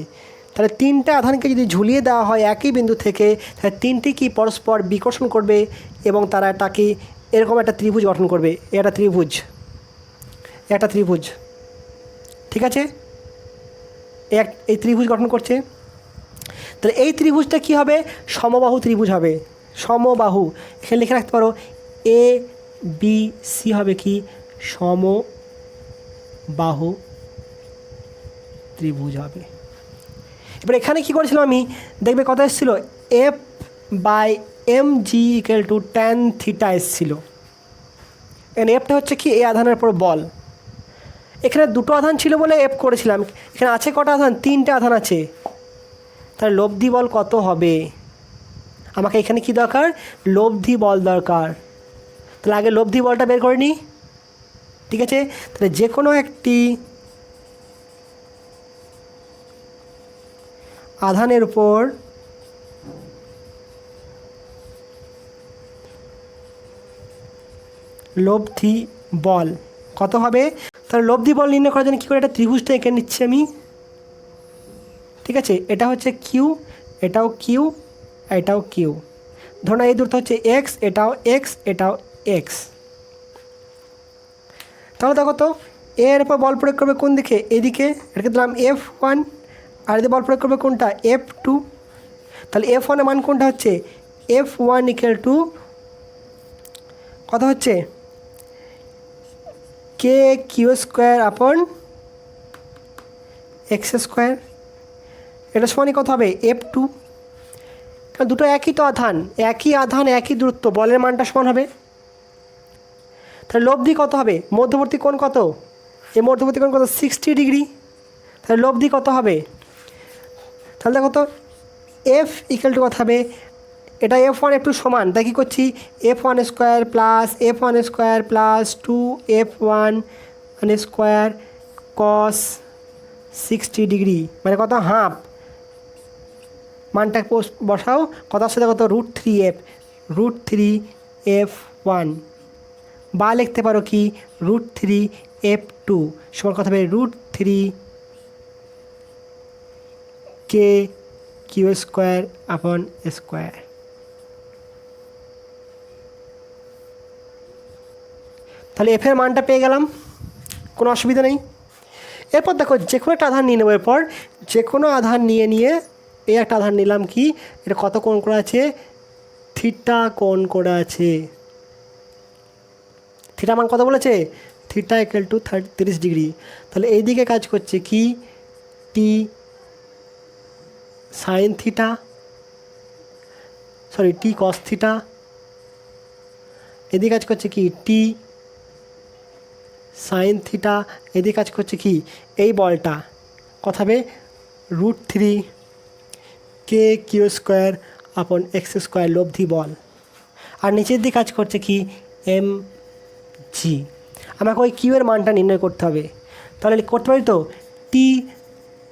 তাহলে 3টে আধানকে যদি ঝুলিয়ে দেওয়া হয় একই বিন্দু থেকে, তাহলে 3টি কি পরস্পর বিকর্ষণ করবে এবং তারা এটাকে এরকম একটা ত্রিভুজ গঠন করবে, একটা ত্রিভুজ। ঠিক আছে, এই ত্রিভুজ গঠন করছে। তাহলে এই ত্রিভুজটা কি হবে? সমবাহু ত্রিভুজ হবে। সমবাহু, এখানে লিখে রাখতে পারো এ বি সি হবে কি সমবাহু ত্রিভুজ হবে। এবার এখানে কি করেছিলাম আমি, দেখবে কথা এসেছিল F by M G equal to tan theta এসেছিল। এখানে এফটা হচ্ছে কি এই আধানের উপর বল। এখানে দুটো আধান ছিল বলে এফ করেছিলাম, এখানে আছে কটা আধান? 3টে আধান আছে। তাহলে লব্ধি বল কত হবে? আমাকে এখানে কি দরকার? লব্ধি বল দরকার। তাহলে আগে লব্ধি বলটা বের করে নিই, ঠিক আছে? তাহলে যে কোনো একটি আধানের উপর লব্ধি বল কত হবে? তাহলে লব্ধি বল নির্ণয় করার জন্য কী করে, একটা ত্রিভুজটা এঁকে নিচ্ছি আমি, ঠিক আছে? এটা হচ্ছে কিউ, এটাও কিউ, এটাও কিউ। ধরুন এই দূরত্ব হচ্ছে এক্স, এটাও এক্স, এটাও এক্স। তাহলে দেখো তো এর উপর বল প্রয়োগ করবে কোন দিকে? এদিকে, এটাকে দিলাম F1, আর এদিকে বল প্রয়োগ করবে কোনটা? F2। তাহলে F1 এর মান কোনটা হচ্ছে? F1 ইকুয়াল টু কত হচ্ছে? কে Q square upon X square. এটা সমানই কত হবে? F2। কারণ দুটো একই তো আধান, একই আধান একই দূরত্ব, বলের মানটা সমান হবে। তাহলে লব্ধি কত হবে? মধ্যবর্তী কোণ কত? এই মধ্যবর্তী কোণ কত? 60 ডিগ্রি। তাহলে লব্ধি কত হবে? তাহলে দেখো তো এফ ইকুয়াল টু কত হবে? এটা F1 F2 সমান, তাই কী করছি? F1 square plus F1 square plus 2F1 square cos 60 degree, মানে কত? হাফ। মানটা বসাও, কত আসছে দেখো তো? √3F, √3F1, বা লিখতে পারো কি √3F2 সমান কত হবে? √3 কিউ স্কোয়ার আপন স্কোয়ার। তাহলে এফের মানটা পেয়ে গেলাম, কোনো অসুবিধা নেই। এরপর দেখো যে কোনো একটা আধান নিয়ে নেবো। এরপর যে কোনো আধান নিয়ে এই একটা আধান নিলাম, কি এটা কত কোণ করে আছে? থিটা কোণ করে আছে। থিটা মান কত বলেছে? Theta equal to 30 degree. তাহলে এই দিকে কাজ করছে কি T sine theta, sorry T cos theta. এদিকে কাজ করছে কি টি সাইন থিটা। এদিকে কাজ করছে কি এই বলটা কত হবে? √3 K Q square upon X square লব্ধি বল। আর নিচের দিকে কাজ করছে কি এম জি। আমাকে ওই কিউ এর মানটা নির্ণয় করতে হবে। তাহলে করতে পারি তো T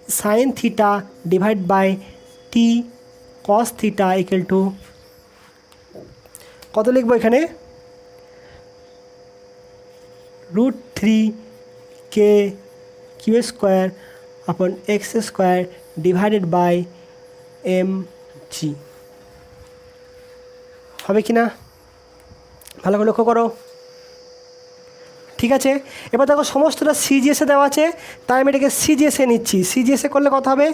sine theta divide by T cos theta equal to কত লিখবো এখানে? √3 K Q square upon X square divided by M G. হবে কি না? ভালো করে লক্ষ্য করো, ঠিক আছে? এবার দেখো সমস্তটা সিজিএসে দেওয়া আছে, তাই আমি এটাকে সিজিএসে নিচ্ছি। সিজিএসে করলে কত হবে?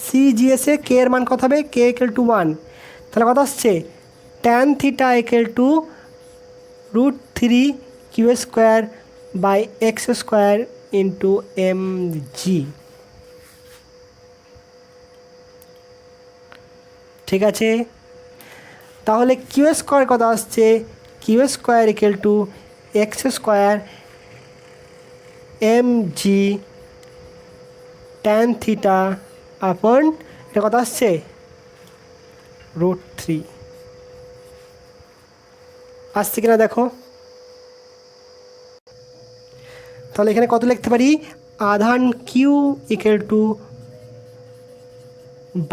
সিজিএসে কে এর মান কত হবে? K equal to 1। তাহলে কত আসছে? Tan theta equal to √3 Q square by X square into M G. ঠিক আছে, তাহলে কিউ স্কোয়ার কত আসছে? Q square equal to X square M G tan theta upon এটা কত আসছে? √3 আসছে কিনা দেখো। তাহলে এখানে কত লিখতে পারি? আধান কিউ ইকুয়াল টু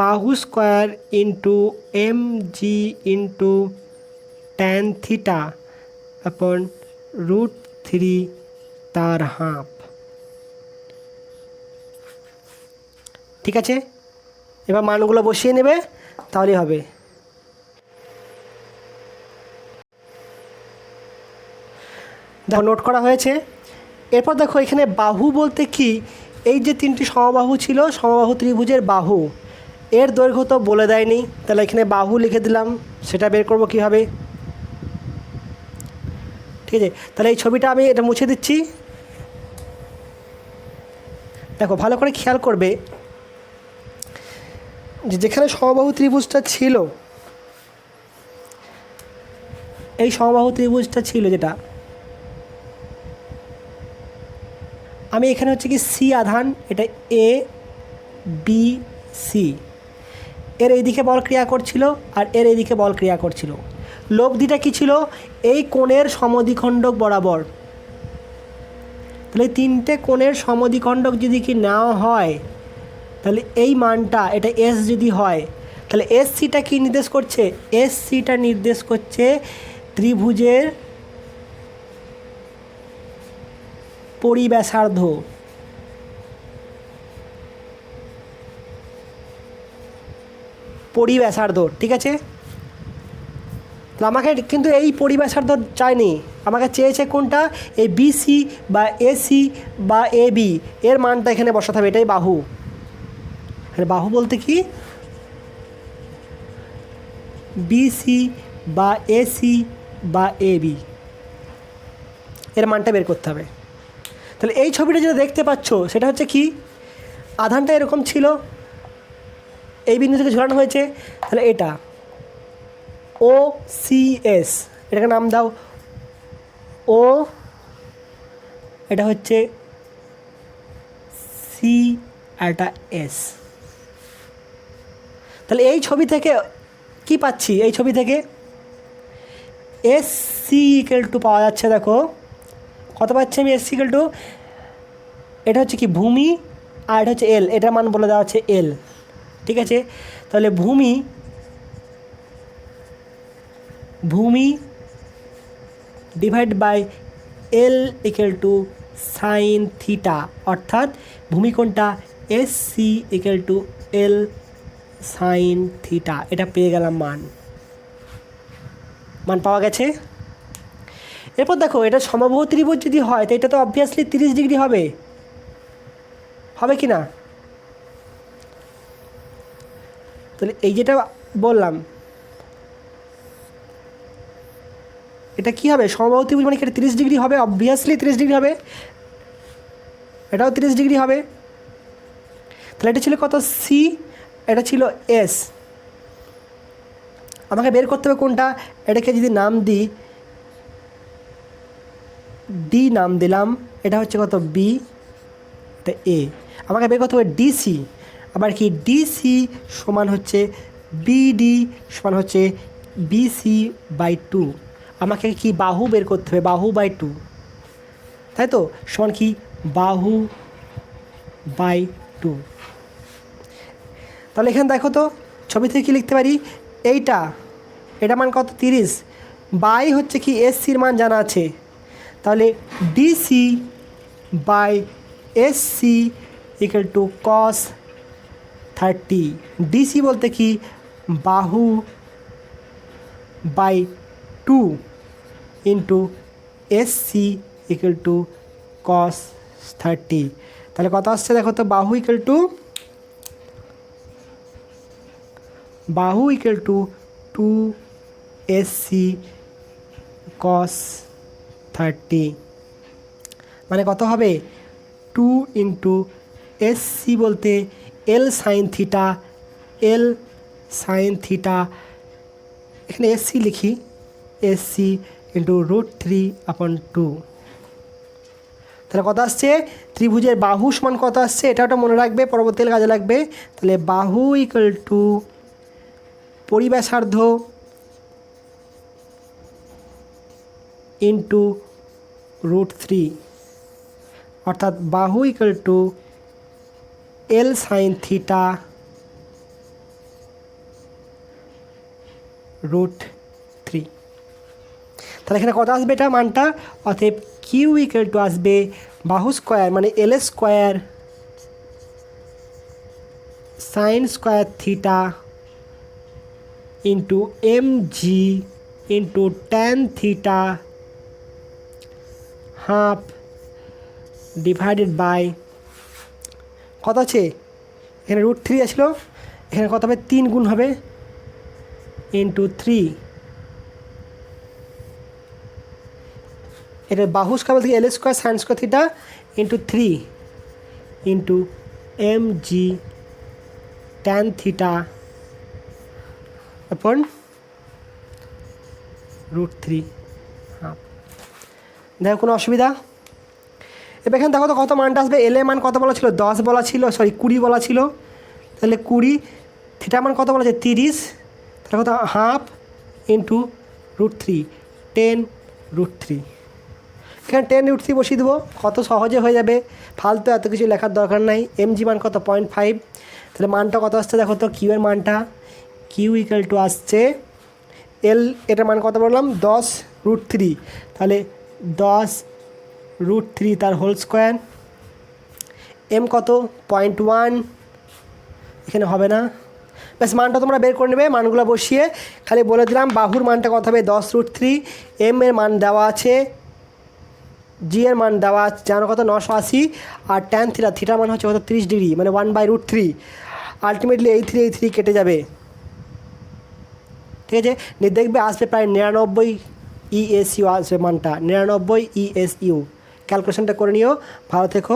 বাহু square into M G into tan theta upon √3 তার হাফ। ঠিক আছে, এবার মানগুলো বসিয়ে নেবে, তাহলেই হবে। দেখো নোট করা হয়েছে। এরপর দেখো এখানে বাহু বলতে কি, এই যে তিনটি সমবাহু ছিল, সমবাহু ত্রিভুজের বাহু, এর দৈর্ঘ্য তো বলে দেয়নি, তাহলে এখানে বাহু লিখে দিলাম, সেটা বের করব কীভাবে? ঠিক আছে, তাহলে এই ছবিটা আমি এটা মুছে দিচ্ছি। দেখো ভালো করে খেয়াল করবে যে যেখানে সমবাহু ত্রিভুজটা ছিল, এই সমবাহু ত্রিভুজটা ছিল যেটা, আমি এখানে হচ্ছে কি সি আধান, এটা এ বি সি, এর এইদিকে বল ক্রিয়া করছিল আর এর এইদিকে বল ক্রিয়া করছিল। লব্ধিটা কী ছিল? এই কোণের সমদ্বিখণ্ডক বরাবর। তাহলে তিনটে কোণের সমদ্বিখণ্ডক যদি কি নেওয়া হয়, তাহলে এই মানটা, এটা এস যদি হয়, তাহলে এস সিটা কী নির্দেশ করছে? এস সিটা নির্দেশ করছে ত্রিভুজের পরিব্যাসার্ধ। পরিব্যাসার্ধ, ঠিক আছে? তো আমাকে কিন্তু এই পরিব্যাসার্ধ চাইনি, আমাকে চেয়েছে কোনটা? এই বিসি বা এসি বা এ বি এর মানটা এখানে বসাতে হবে, এটাই বাহু। বাহু বলতে কি? বিসি বা এসি বা এ বি এর মানটা বের করতে হবে। তাহলে এই ছবিটা যেটা দেখতে পাচ্ছ সেটা হচ্ছে কি, আধানটা এরকম ছিল, এই বিন্দু থেকে ঝোলানো হয়েছে, তাহলে এটা ও সি এস, এটাকে নাম দাও ও, এটা হচ্ছে সি আর এটা এস। তাহলে এই ছবি থেকে কি পাচ্ছি? এই ছবি থেকে এস সি ইকুয়াল টু পাওয়া যাচ্ছে। দেখো কত পাচ্ছি আমি এস সি ইকুয়াল টু, এটা হচ্ছে কি ভূমি আর এটা হচ্ছে এল, এটার মান বলে দেওয়া হচ্ছে এল, ঠিক আছে? তাহলে ভূমি divide by L equal to sine theta, অর্থাৎ ভূমি কোণটা S C equal to L sine theta. এটা পেয়ে গেলাম মান পাওয়া গেছে। এরপর দেখো এটা সমবাহু ত্রিভুজ যদি হয় তো এটা তো অবভিয়াসলি 30 ডিগ্রি হবে কি না? তাহলে এই যেটা বললাম এটা কি হবে? সমবাহু ত্রিভুজ মানে কি 30 ডিগ্রি হবে, অবভিয়াসলি 30 ডিগ্রি হবে, এটাও 30 ডিগ্রি হবে। তাহলে এটা ছিল কত? সি, এটা ছিল এস। আমাকে বের করতে হবে কোনটা? এটাকে যদি নাম দিই, ডি নাম দিলাম, এটা হচ্ছে কত? বি, এটা এ। আমাকে বের করতে হবে ডিসি, আবার কি ডিসি সমান হচ্ছে বিডি সমান হচ্ছে বিসি বাই 2। আমাকে কি বাহু বের করতে হবে, বাহু বাই 2, তাই তো? সমান কি বাহু বাই 2। তাহলে এখানে দেখো তো ছবি থেকে কী লিখতে পারি? এটা মান কত? 30 বাই হচ্ছে কি এসসির মান জানা আছে, তাহলে DC by SC equal to cos 30। DC বলতে কি বাহু by 2 into SC equal to cos 30। তাহলে কত আসছে দেখো তো? বাহু ইকুয়াল টু 2 এসসি কস 30, মানে কত হবে? 2 ইন্টু এসসি বলতে এল সাইন থিটা, এখানে এসসি লিখি, এসসি ইন্টু √3/2। তাহলে কত আসছে? ত্রিভুজের বাহু সমান কত আসছে এটা ওটা মনে রাখবে, পরবর্তীকালে কাজে লাগবে। তাহলে বাহু ইকুয়াল টু পরিব্যাসার্ধ ইন্টু √3, অর্থাৎ বাহু equal to L sine theta √3। তাহলে এখানে কত আসবে এটা মানটা? অতএব কিউ ইকুয়াল টু আসবে বাহু স্কোয়ার মানে L square sine square theta into M G into tan theta half divided by কত আছে? এখানে √3 আসলো, এখানে কত হবে 3 গুণ হবে ইন্টু 3, এটা বাহু স্কয়ার থেকে L square sine square theta into 3 into M G tan theta upon √3 half. দেখো কোনো অসুবিধা? এবার এখানে দেখো তো কত মানটা আসবে। এল এর মান কত বলা ছিল? 10 বলা ছিল, সরি 20 বলা ছিল। তাহলে 20, থিটা মান কত বলা আছে? 30, তাহলে কত হাফ ইন্টু √3, 10√3। এখানে 10√3 বসিয়ে দেবো, কত সহজে হয়ে যাবে, ফালতু এত কিছু লেখার দরকার নাই। এম জি মান কত? 0.5। তাহলে মানটা কত আসছে দেখো তো, কিউ এর মানটা, কিউ ইকুয়াল টু আসছে এল, এটার মান কত বললাম? 10√3, তাহলে 10√3 তার হোল স্কোয়ার। এম কত? 0.1, এখানে হবে না। ব্যাস মানটা তোমরা বের করে নেবে, মানগুলো বসিয়ে খালি বলে দিলাম বাহুর মানটা কত হবে? 10√3, এম এর মান দেওয়া আছে, জি এর মান দেওয়া আছে জানো কত? 980, আর ট্যান থিটা, থিটার মান হচ্ছে কত? 30 ডিগ্রি, মানে 1/√3। আলটিমেটলি এই 3 কেটে যাবে, ঠিক আছে। দেখবে আসবে প্রায় 99 ESU আসবে মানটা, 99 ESU। ক্যালকুলেশনটা করে নিও। ভালো থেকো।